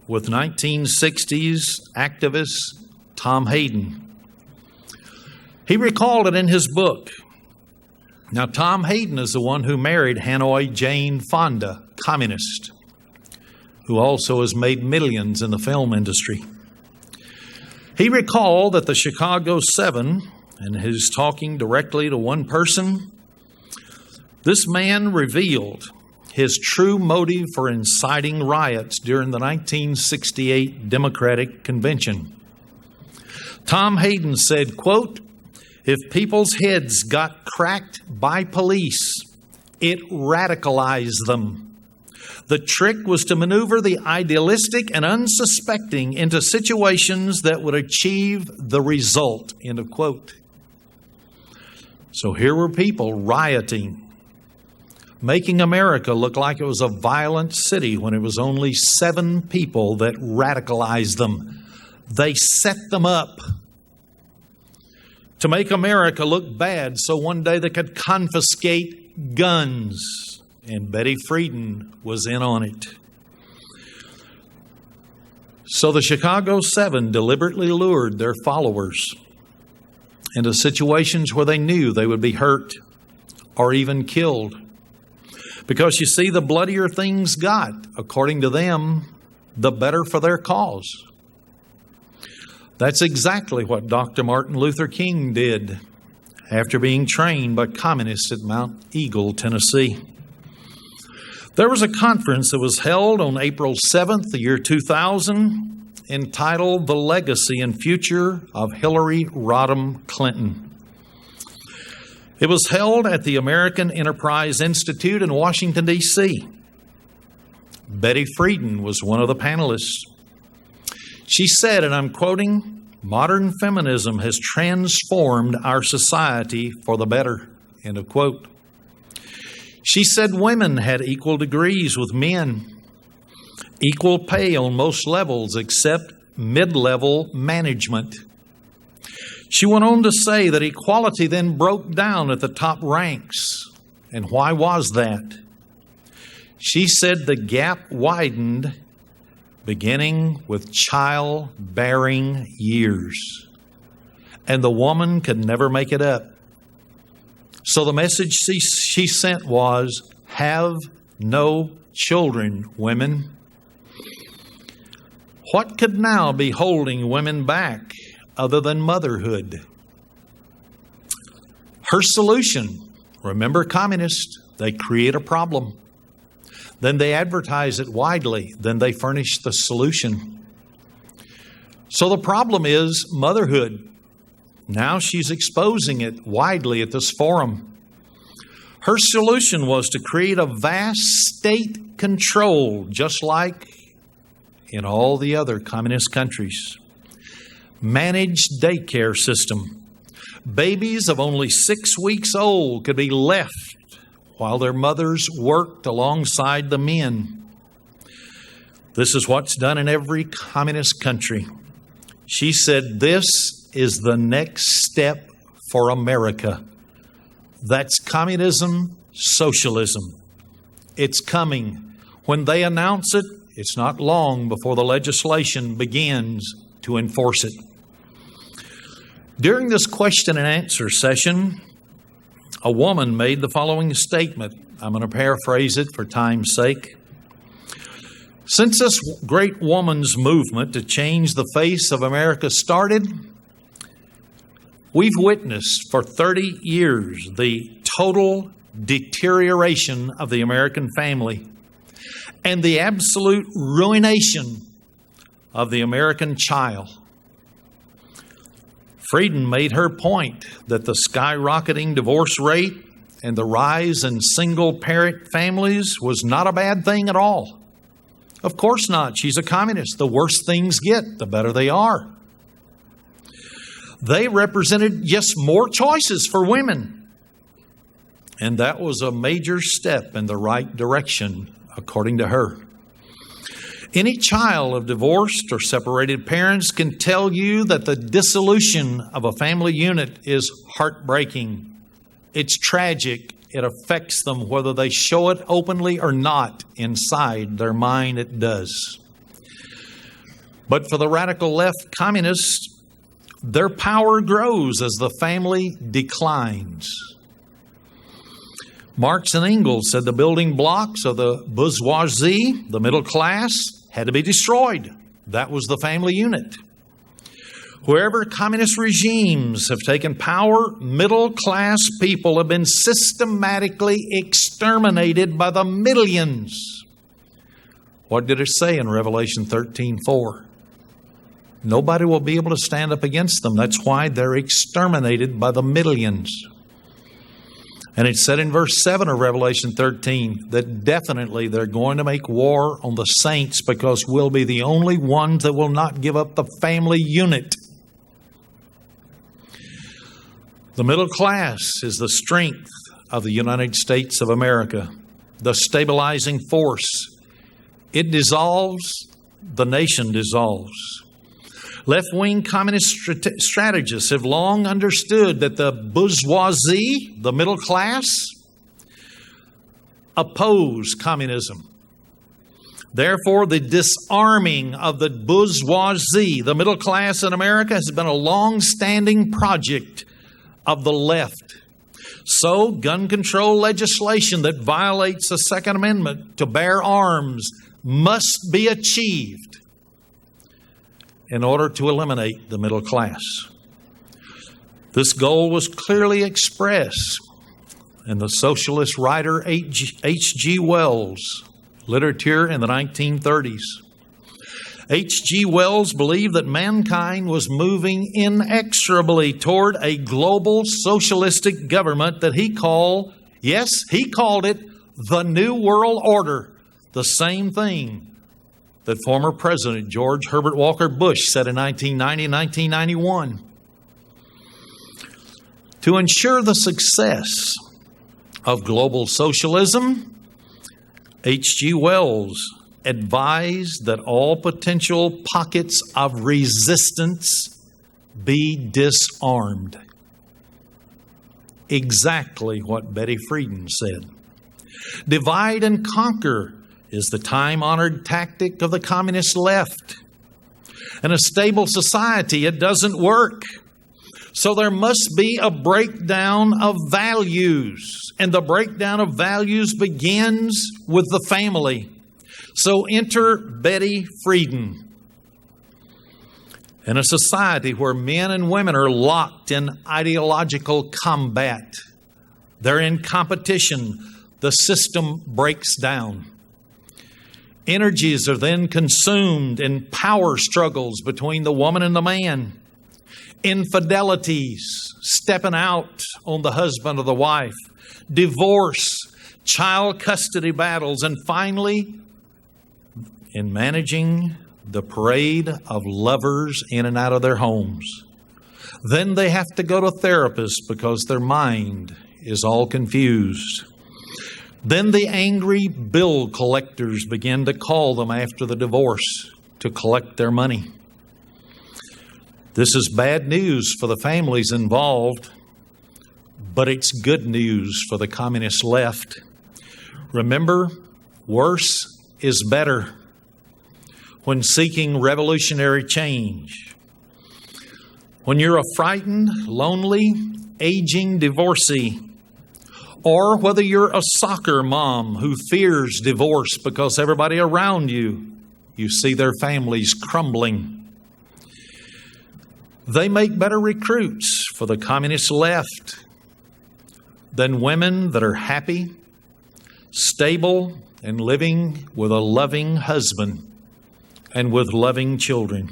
with 1960s activist Tom Hayden. He recalled it in his book. Now, Tom Hayden is the one who married Hanoi Jane Fonda, communist, who also has made millions in the film industry. He recalled that the Chicago 7, and he's talking directly to one person, this man revealed his true motive for inciting riots during the 1968 Democratic Convention. Tom Hayden said, quote, "If people's heads got cracked by police, it radicalized them. The trick was to maneuver the idealistic and unsuspecting into situations that would achieve the result." End of quote. So here were people rioting, making America look like it was a violent city when it was only 7 people that radicalized them. They set them up to make America look bad so one day they could confiscate guns. And Betty Friedan was in on it. So the Chicago 7 deliberately lured their followers into situations where they knew they would be hurt or even killed. Because you see, the bloodier things got, according to them, the better for their cause. That's exactly what Dr. Martin Luther King did after being trained by communists at Mount Eagle, Tennessee. There was a conference that was held on April 7th, the year 2000, entitled The Legacy and Future of Hillary Rodham Clinton. It was held at the American Enterprise Institute in Washington, D.C. Betty Friedan was one of the panelists. She said, and I'm quoting, "Modern feminism has transformed our society for the better." End of quote. She said women had equal degrees with men, equal pay on most levels except mid-level management. She went on to say that equality then broke down at the top ranks. And why was that? She said the gap widened beginning with childbearing years, and the woman could never make it up. So the message she sent was, have no children, women. What could now be holding women back other than motherhood? Her solution, remember communists, they create a problem. Then they advertise it widely. Then they furnish the solution. So the problem is motherhood. Now she's exposing it widely at this forum. Her solution was to create a vast state control, just like in all the other communist countries. Managed daycare system. Babies of only 6 weeks old could be left while their mothers worked alongside the men. This is what's done in every communist country. She said, this is the next step for America. That's communism, socialism. It's coming. When they announce it, it's not long before the legislation begins to enforce it. During this question and answer session, a woman made the following statement. I'm going to paraphrase it for time's sake. Since this great woman's movement to change the face of America started, we've witnessed for 30 years the total deterioration of the American family and the absolute ruination of the American child. Frieden made her point that the skyrocketing divorce rate and the rise in single-parent families was not a bad thing at all. Of course not. She's a communist. The worse things get, the better they are. They represented just more choices for women. And that was a major step in the right direction, according to her. Any child of divorced or separated parents can tell you that the dissolution of a family unit is heartbreaking. It's tragic. It affects them whether they show it openly or not. Inside their mind, it does. But for the radical left communists, their power grows as the family declines. Marx and Engels said the building blocks of the bourgeoisie, the middle class, had to be destroyed. That was the family unit. Wherever communist regimes have taken power, middle-class people have been systematically exterminated by the millions. What did it say in Revelation 13:4? Nobody will be able to stand up against them. That's why they're exterminated by the millions. And it said in verse 7 of Revelation 13 that definitely they're going to make war on the saints because we'll be the only ones that will not give up the family unit. The middle class is the strength of the United States of America, the stabilizing force. It dissolves, the nation dissolves. Left-wing communist strategists have long understood that the bourgeoisie, the middle class, oppose communism. Therefore, the disarming of the bourgeoisie, the middle class in America, has been a long-standing project of the left. So, gun control legislation that violates the Second Amendment to bear arms must be achieved in order to eliminate the middle class. This goal was clearly expressed in the socialist writer H.G. Wells' literature in the 1930s. H.G. Wells believed that mankind was moving inexorably toward a global socialistic government that he called it the New World Order, the same thing that former President George Herbert Walker Bush said in 1990 and 1991. To ensure the success of global socialism, H.G. Wells advised that all potential pockets of resistance be disarmed. Exactly what Betty Friedan said. Divide and conquer is the time-honored tactic of the communist left. In a stable society, it doesn't work. So there must be a breakdown of values. And the breakdown of values begins with the family. So enter Betty Friedan. In a society where men and women are locked in ideological combat, they're in competition, the system breaks down. Energies are then consumed in power struggles between the woman and the man. Infidelities, stepping out on the husband or the wife. Divorce, child custody battles, and finally, in managing the parade of lovers in and out of their homes. Then they have to go to therapists because their mind is all confused. Then the angry bill collectors begin to call them after the divorce to collect their money. This is bad news for the families involved, but it's good news for the communist left. Remember, worse is better when seeking revolutionary change. When you're a frightened, lonely, aging divorcee, or whether you're a soccer mom who fears divorce because everybody around you see their families crumbling. They make better recruits for the communist left than women that are happy, stable, and living with a loving husband and with loving children.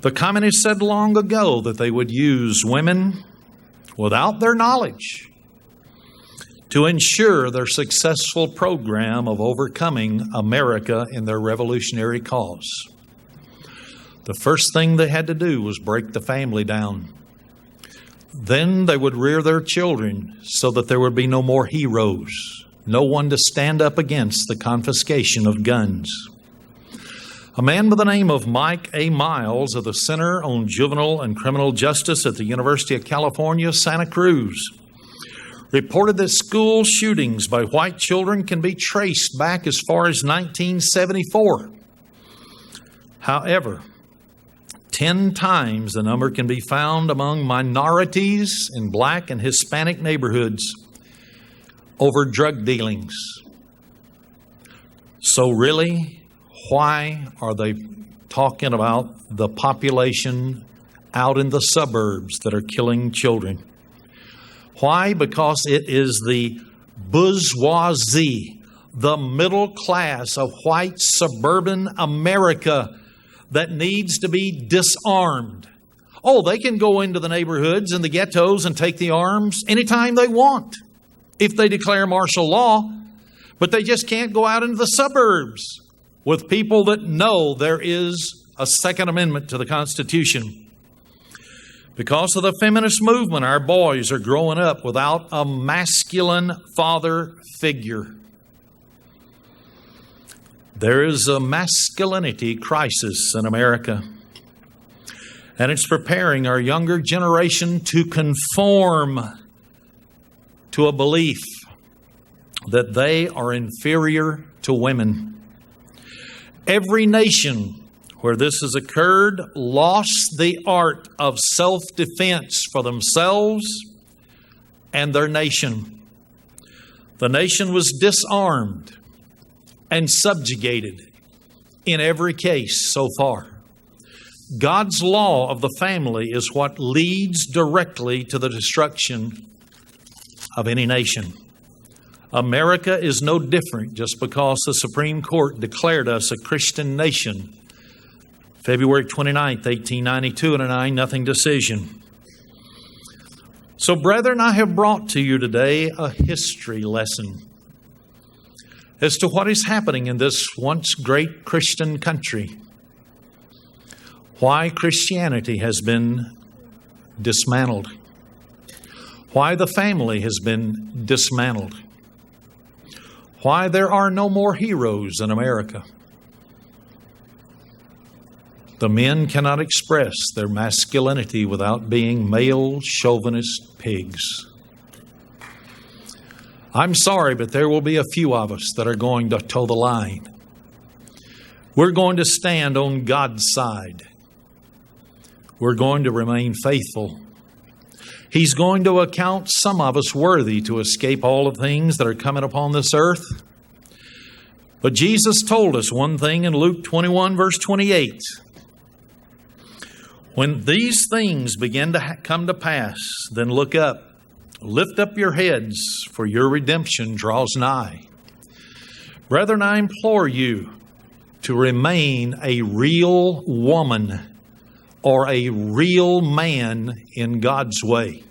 The communists said long ago that they would use women without their knowledge to ensure their successful program of overcoming America in their revolutionary cause. The first thing they had to do was break the family down. Then they would rear their children so that there would be no more heroes, no one to stand up against the confiscation of guns. A man by the name of Mike A. Miles of the Center on Juvenile and Criminal Justice at the University of California, Santa Cruz, reported that school shootings by white children can be traced back as far as 1974. However, 10 times the number can be found among minorities in Black and Hispanic neighborhoods over drug dealings. So really, why are they talking about the population out in the suburbs that are killing children? Why? Because it is the bourgeoisie, the middle class of white suburban America that needs to be disarmed. Oh, they can go into the neighborhoods and the ghettos and take the arms anytime they want if they declare martial law, but they just can't go out into the suburbs with people that know there is a Second Amendment to the Constitution. Because of the feminist movement, our boys are growing up without a masculine father figure. There is a masculinity crisis in America, and it's preparing our younger generation to conform to a belief that they are inferior to women. Every nation where this has occurred lost the art of self-defense for themselves and their nation. The nation was disarmed and subjugated in every case so far. God's law of the family is what leads directly to the destruction of any nation. America is no different just because the Supreme Court declared us a Christian nation. February 29th, 1892, in a 9-0 decision. So, brethren, I have brought to you today a history lesson as to what is happening in this once great Christian country. Why Christianity has been dismantled. Why the family has been dismantled. Why there are no more heroes in America. The men cannot express their masculinity without being male chauvinist pigs. I'm sorry, but there will be a few of us that are going to toe the line. We're going to stand on God's side. We're going to remain faithful. He's going to account some of us worthy to escape all the things that are coming upon this earth. But Jesus told us one thing in Luke 21, verse 28. When these things begin to come to pass, then look up. Lift up your heads, for your redemption draws nigh. Brethren, I implore you to remain a real woman or a real man in God's way,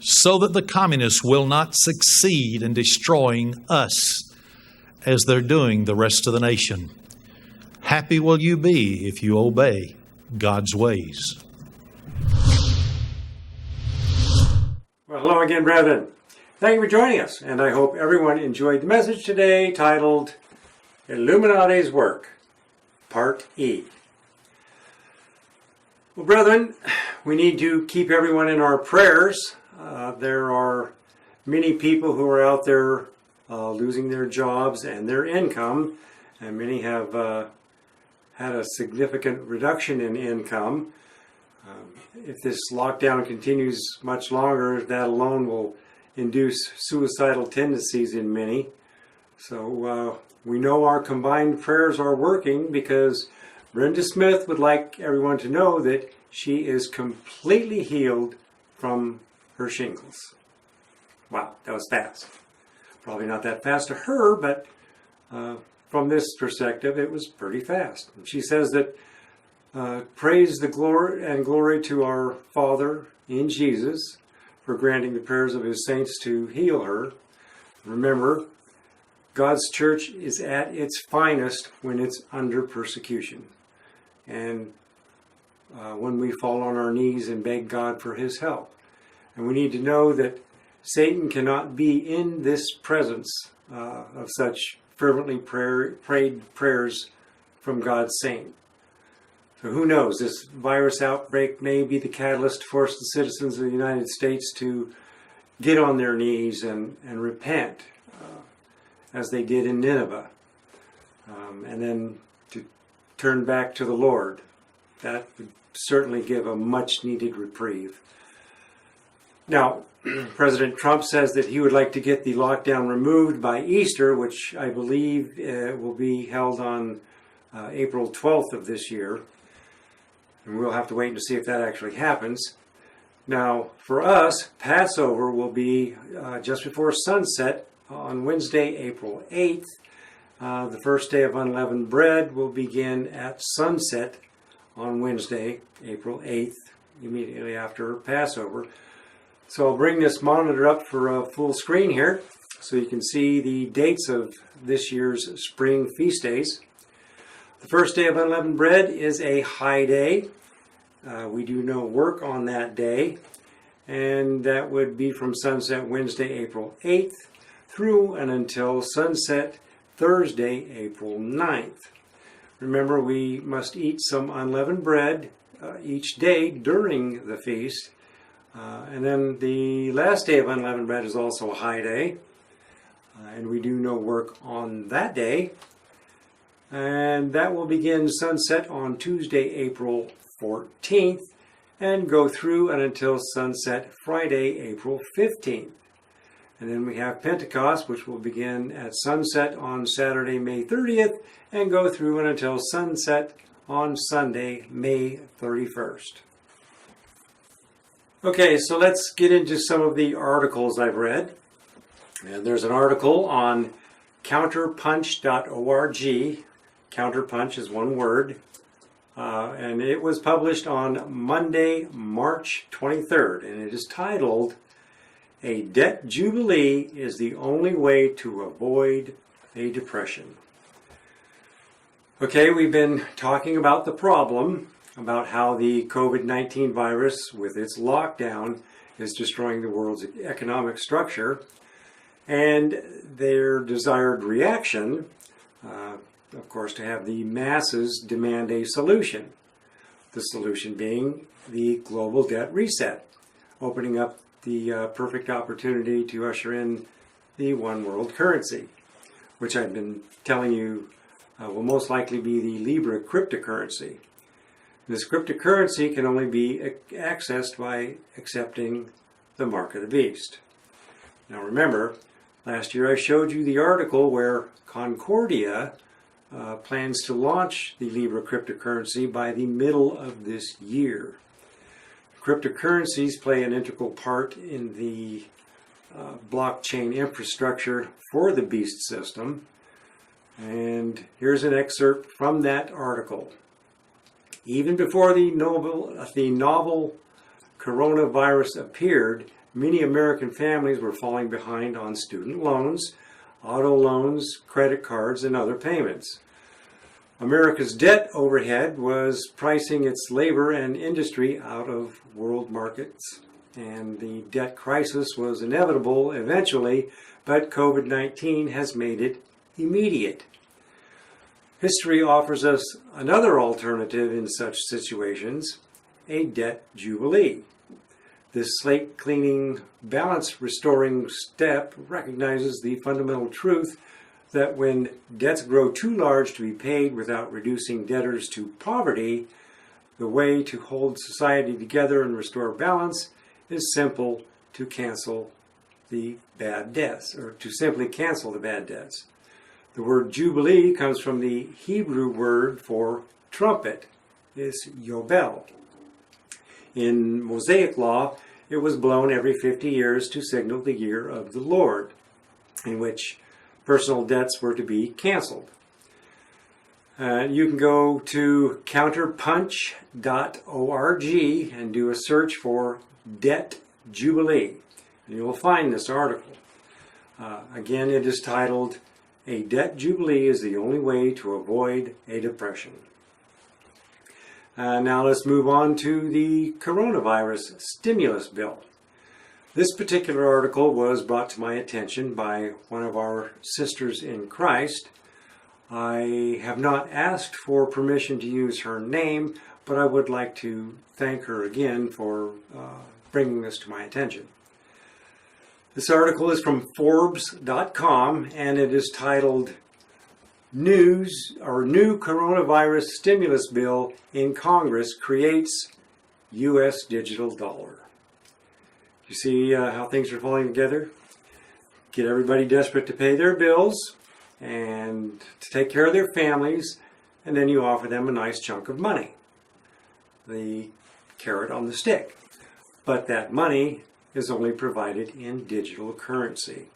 so that the communists will not succeed in destroying us as they're doing the rest of the nation. Happy will you be if you obey God's ways. Well, hello again, brethren. Thank you for joining us, and I hope everyone enjoyed the message today titled Illuminati's Work, Part E. Well, brethren, we need to keep everyone in our prayers. There are many people who are out there losing their jobs and their income, and many have had a significant reduction in income. If this lockdown continues much longer, that alone will induce suicidal tendencies in many. So we know our combined prayers are working, because Brenda Smith would like everyone to know that she is completely healed from her shingles. Wow, that was fast. Probably not that fast to her, but from this perspective, it was pretty fast. And she says that praise the glory to our Father in Jesus for granting the prayers of his saints to heal her. Remember, God's church is at its finest when it's under persecution, and when we fall on our knees and beg God for his help. And we need to know that Satan cannot be in this presence of such fervently prayed prayers from God's saint. So who knows, this virus outbreak may be the catalyst to force the citizens of the United States to get on their knees and repent, as they did in Nineveh, and then to turn back to the Lord. That would certainly give a much needed reprieve. Now, President Trump says that he would like to get the lockdown removed by Easter, which I believe will be held on April 12th of this year. And we'll have to wait to see if that actually happens. Now, for us, Passover will be just before sunset on Wednesday, April 8th. The first day of unleavened bread will begin at sunset on Wednesday, April 8th, immediately after Passover. So I'll bring this monitor up for a full screen here so you can see the dates of this year's spring feast days. The first day of unleavened bread is a high day. We do no work on that day, and that would be from sunset Wednesday, April 8th, through and until sunset Thursday, April 9th. Remember, we must eat some unleavened bread each day during the feast. And then the last day of unleavened bread is also a high day, and we do no work on that day. And that will begin sunset on Tuesday, April 14th, and go through and until sunset Friday, April 15th. And then we have Pentecost, which will begin at sunset on Saturday, May 30th, and go through and until sunset on Sunday, May 31st. Okay, so let's get into some of the articles I've read. And there's an article on counterpunch.org. Counterpunch is one word. And it was published on Monday, March 23rd. And it is titled, "A Debt Jubilee is the Only Way to Avoid a Depression." Okay, we've been talking about the problem, about how the COVID-19 virus, with its lockdown, is destroying the world's economic structure, and their desired reaction, of course, to have the masses demand a solution. The solution being the global debt reset, opening up the perfect opportunity to usher in the one world currency, which I've been telling you will most likely be the Libra cryptocurrency. This cryptocurrency can only be accessed by accepting the mark of the beast. Now remember, last year I showed you the article where Concordia plans to launch the Libra cryptocurrency by the middle of this year. Cryptocurrencies play an integral part in the blockchain infrastructure for the beast system. And here's an excerpt from that article. Even before the novel coronavirus appeared, many American families were falling behind on student loans, auto loans, credit cards, and other payments. America's debt overhead was pricing its labor and industry out of world markets, and the debt crisis was inevitable eventually, but COVID-19 has made it immediate. History offers us another alternative in such situations, a debt jubilee. This slate-cleaning, balance-restoring step recognizes the fundamental truth that when debts grow too large to be paid without reducing debtors to poverty, the way to hold society together and restore balance is simple to cancel the bad debts, or to simply cancel the bad debts. The word jubilee comes from the Hebrew word for trumpet, is yobel. In Mosaic law, it was blown every 50 years to signal the year of the Lord, in which personal debts were to be canceled. You can go to counterpunch.org and do a search for Debt Jubilee, and you will find this article. Again, it is titled, "A Debt Jubilee is the Only Way to Avoid a Depression." Now let's move on to the coronavirus stimulus bill. This particular article was brought to my attention by one of our sisters in Christ. I have not asked for permission to use her name, but I would like to thank her again for bringing this to my attention. This article is from Forbes.com, and it is titled New Coronavirus Stimulus Bill in Congress Creates U.S. Digital Dollar. You see how things are falling together? Get everybody desperate to pay their bills and to take care of their families, and then you offer them a nice chunk of money. The carrot on the stick. But that money is only provided in digital currency.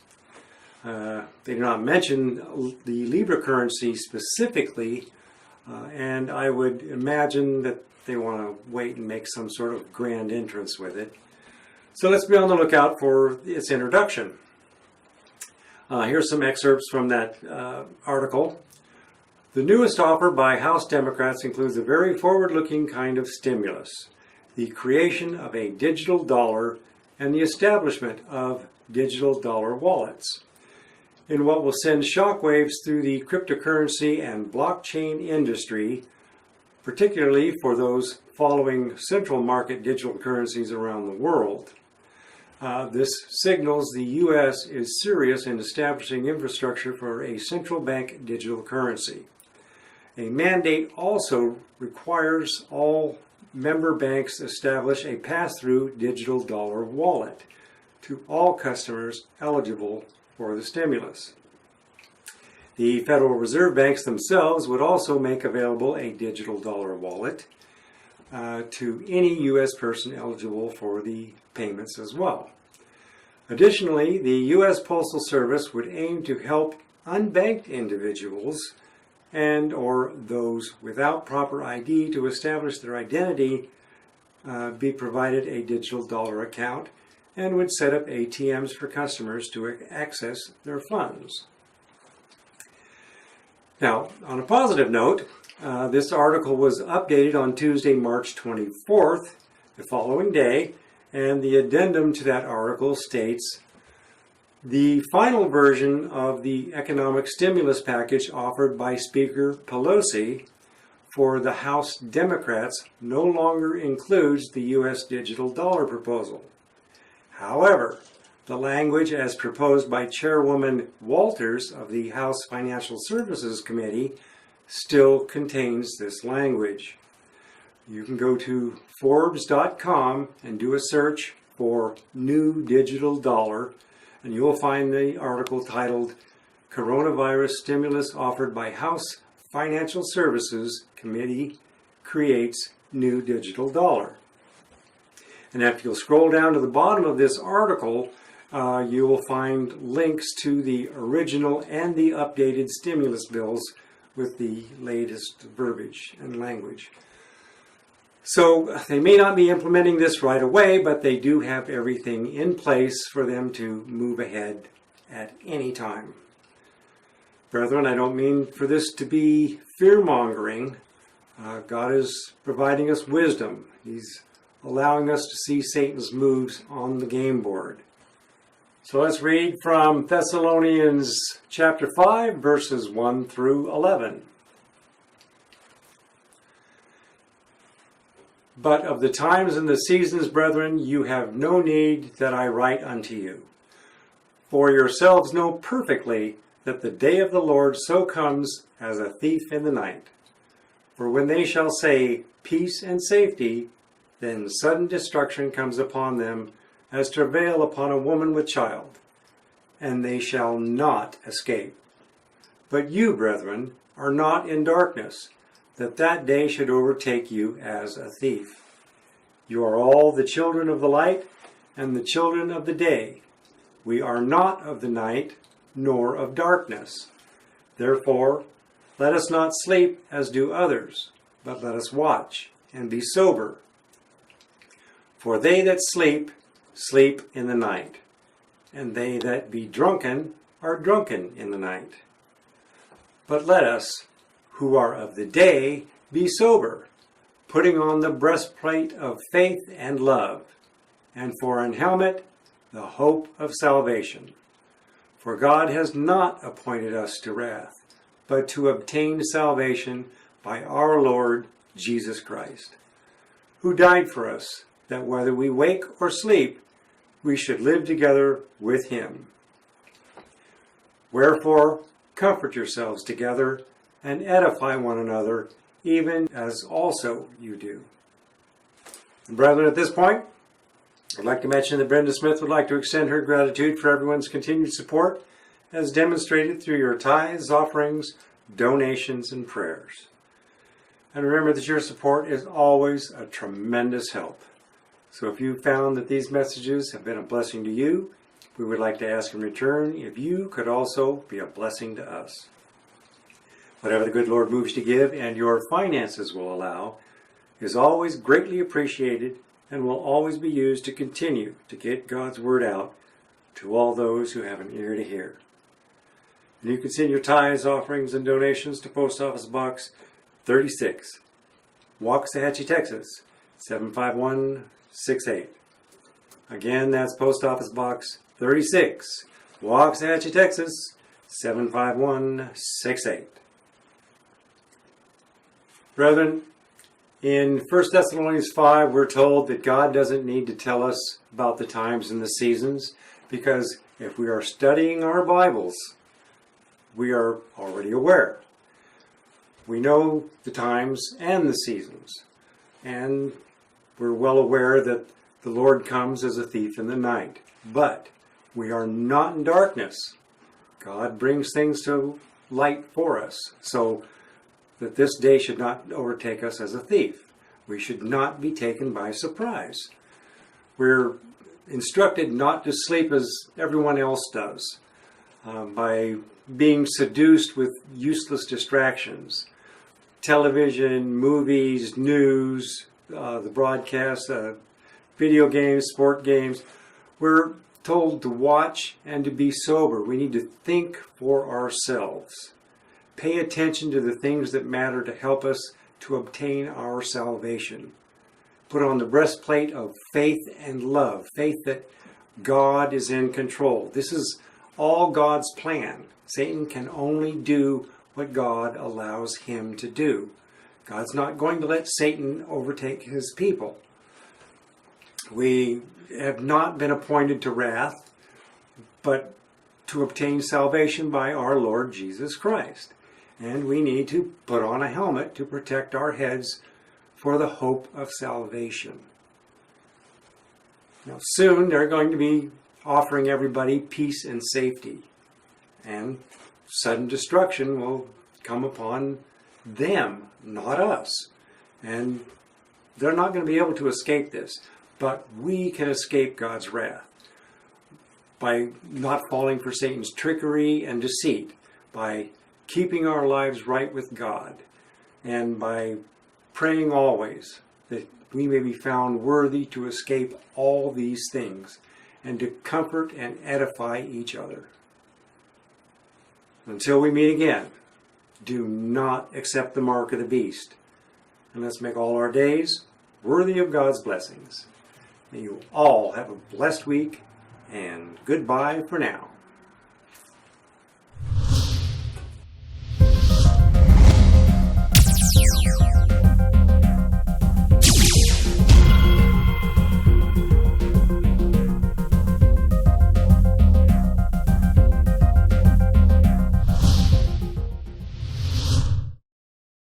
They do not mention the Libra currency specifically, and I would imagine that they want to wait and make some sort of grand entrance with it. So let's be on the lookout for its introduction. Here's some excerpts from that article. The newest offer by House Democrats includes a very forward-looking kind of stimulus, the creation of a digital dollar and the establishment of digital dollar wallets, in what will send shockwaves through the cryptocurrency and blockchain industry, particularly for those following central market digital currencies around the world. This signals the U.S. is serious in establishing infrastructure for a central bank digital currency. A mandate also requires all member banks establish a pass-through digital dollar wallet to all customers eligible for the stimulus. The Federal Reserve banks themselves would also make available a digital dollar wallet to any U.S. person eligible for the payments as well. Additionally, the U.S. Postal Service would aim to help unbanked individuals and or those without proper ID to establish their identity be provided a digital dollar account and would set up ATMs for customers to access their funds. Now, on a positive note, this article was updated on Tuesday, March 24th, the following day, and the addendum to that article states, the final version of the economic stimulus package offered by Speaker Pelosi for the House Democrats no longer includes the U.S. digital dollar proposal. However, the language as proposed by Chairwoman Walters of the House Financial Services Committee still contains this language. You can go to Forbes.com and do a search for New Digital Dollar, and you will find the article titled Coronavirus Stimulus Offered by House Financial Services Committee Creates New Digital Dollar. And if you'll scroll down to the bottom of this article, you will find links to the original and the updated stimulus bills with the latest verbiage and language. So they may not be implementing this right away, but they do have everything in place for them to move ahead at any time. Brethren, I don't mean for this to be fear-mongering. God is providing us wisdom. He's allowing us to see Satan's moves on the game board. So let's read from Thessalonians chapter 5, verses 1 through 11. But of the times and the seasons, brethren, you have no need that I write unto you. For yourselves know perfectly that the day of the Lord so comes as a thief in the night. For when they shall say, peace and safety, then sudden destruction comes upon them, as travail upon a woman with child, and they shall not escape. But you, brethren, are not in darkness, that that day should overtake you as a thief. You are all the children of the light and the children of the day. We are not of the night, nor of darkness. Therefore, let us not sleep as do others, but let us watch and be sober. For they that sleep, sleep in the night, and they that be drunken are drunken in the night. But let us, who are of the day, be sober, putting on the breastplate of faith and love, and for an helmet, the hope of salvation. For God has not appointed us to wrath, but to obtain salvation by our Lord Jesus Christ, who died for us, that whether we wake or sleep, we should live together with him. Wherefore, comfort yourselves together, and edify one another, even as also you do. Brethren, at this point, I'd like to mention that Brenda Smith would like to extend her gratitude for everyone's continued support, as demonstrated through your tithes, offerings, donations, and prayers. And remember that your support is always a tremendous help. So if you found that these messages have been a blessing to you, we would like to ask in return if you could also be a blessing to us. Whatever the good Lord moves to give and your finances will allow is always greatly appreciated and will always be used to continue to get God's word out to all those who have an ear to hear. And you can send your tithes, offerings, and donations to Post Office Box 36, Waxahachie, Texas, 75168. Again, that's Post Office Box 36, Waxahachie, Texas, 75168. Brethren, in 1 Thessalonians 5, we're told that God doesn't need to tell us about the times and the seasons, because if we are studying our Bibles, we are already aware. We know the times and the seasons, and we're well aware that the Lord comes as a thief in the night. But we are not in darkness. God brings things to light for us, so that this day should not overtake us as a thief. We should not be taken by surprise. We're instructed not to sleep as everyone else does, by being seduced with useless distractions. Television, movies, news, the broadcast, video games, sport games. We're told to watch and to be sober. We need to think for ourselves. Pay attention to the things that matter to help us to obtain our salvation. Put on the breastplate of faith and love. Faith that God is in control. This is all God's plan. Satan can only do what God allows him to do. God's not going to let Satan overtake his people. We have not been appointed to wrath, but to obtain salvation by our Lord Jesus Christ. And we need to put on a helmet to protect our heads for the hope of salvation. Now, soon they're going to be offering everybody peace and safety. And sudden destruction will come upon them, not us. And they're not going to be able to escape this. But we can escape God's wrath by not falling for Satan's trickery and deceit, by keeping our lives right with God, and by praying always that we may be found worthy to escape all these things and to comfort and edify each other. Until we meet again, do not accept the mark of the beast. And let's make all our days worthy of God's blessings. May you all have a blessed week, and goodbye for now.